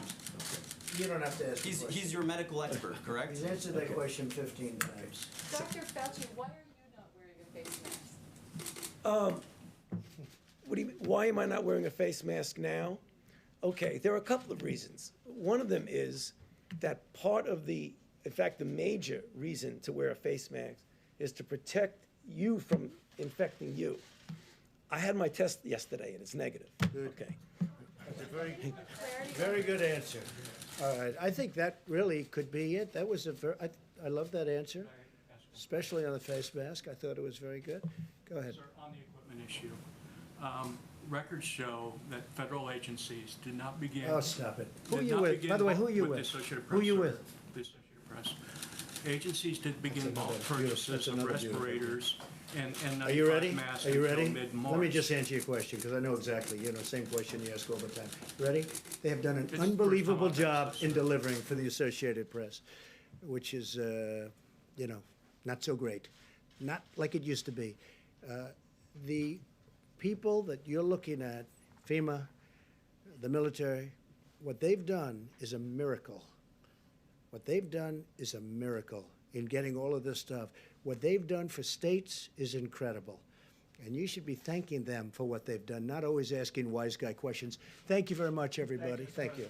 You don't have to ask the question.
He's your medical expert, correct?
He's answered that question 15 times.
Dr. Fauci, why are you not wearing a face mask?
What do you mean? Why am I not wearing a face mask now? Okay, there are a couple of reasons. One of them is that part of the major reason to wear a face mask is to protect you from infecting you. I had my test yesterday and it's negative.
Good.
Okay.
That's a very good answer. All right, I think that really could be it. That was I love that answer, especially on the face mask. I thought it was very good. Go ahead.
Sir, on the equipment issue, records show that federal agencies did not begin.
Oh, stop it. Who are
did
you
not
with?
begin
By the way, who are you
the
with?
Associated
Who are
Press,
you
sir.
with?
The Associated Press. Agencies did begin
That's
bulk
another beautiful-
purchases of
that's another
respirators and
Are you ready?
masks
Are you
until
ready?
mid-March.
Let me just answer your question, because I know exactly, same question you ask all the time. Ready? They have done an
It's
unbelievable
first time I've
job
asked
in
this,
delivering for the Associated Press, which is, not so great. Not like it used to be. The people that you're looking at, FEMA, the military, what they've done is a miracle. What they've done is a miracle in getting all of this stuff. What they've done for states is incredible. And you should be thanking them for what they've done, not always asking wise guy questions. Thank you very much, everybody. Thank you.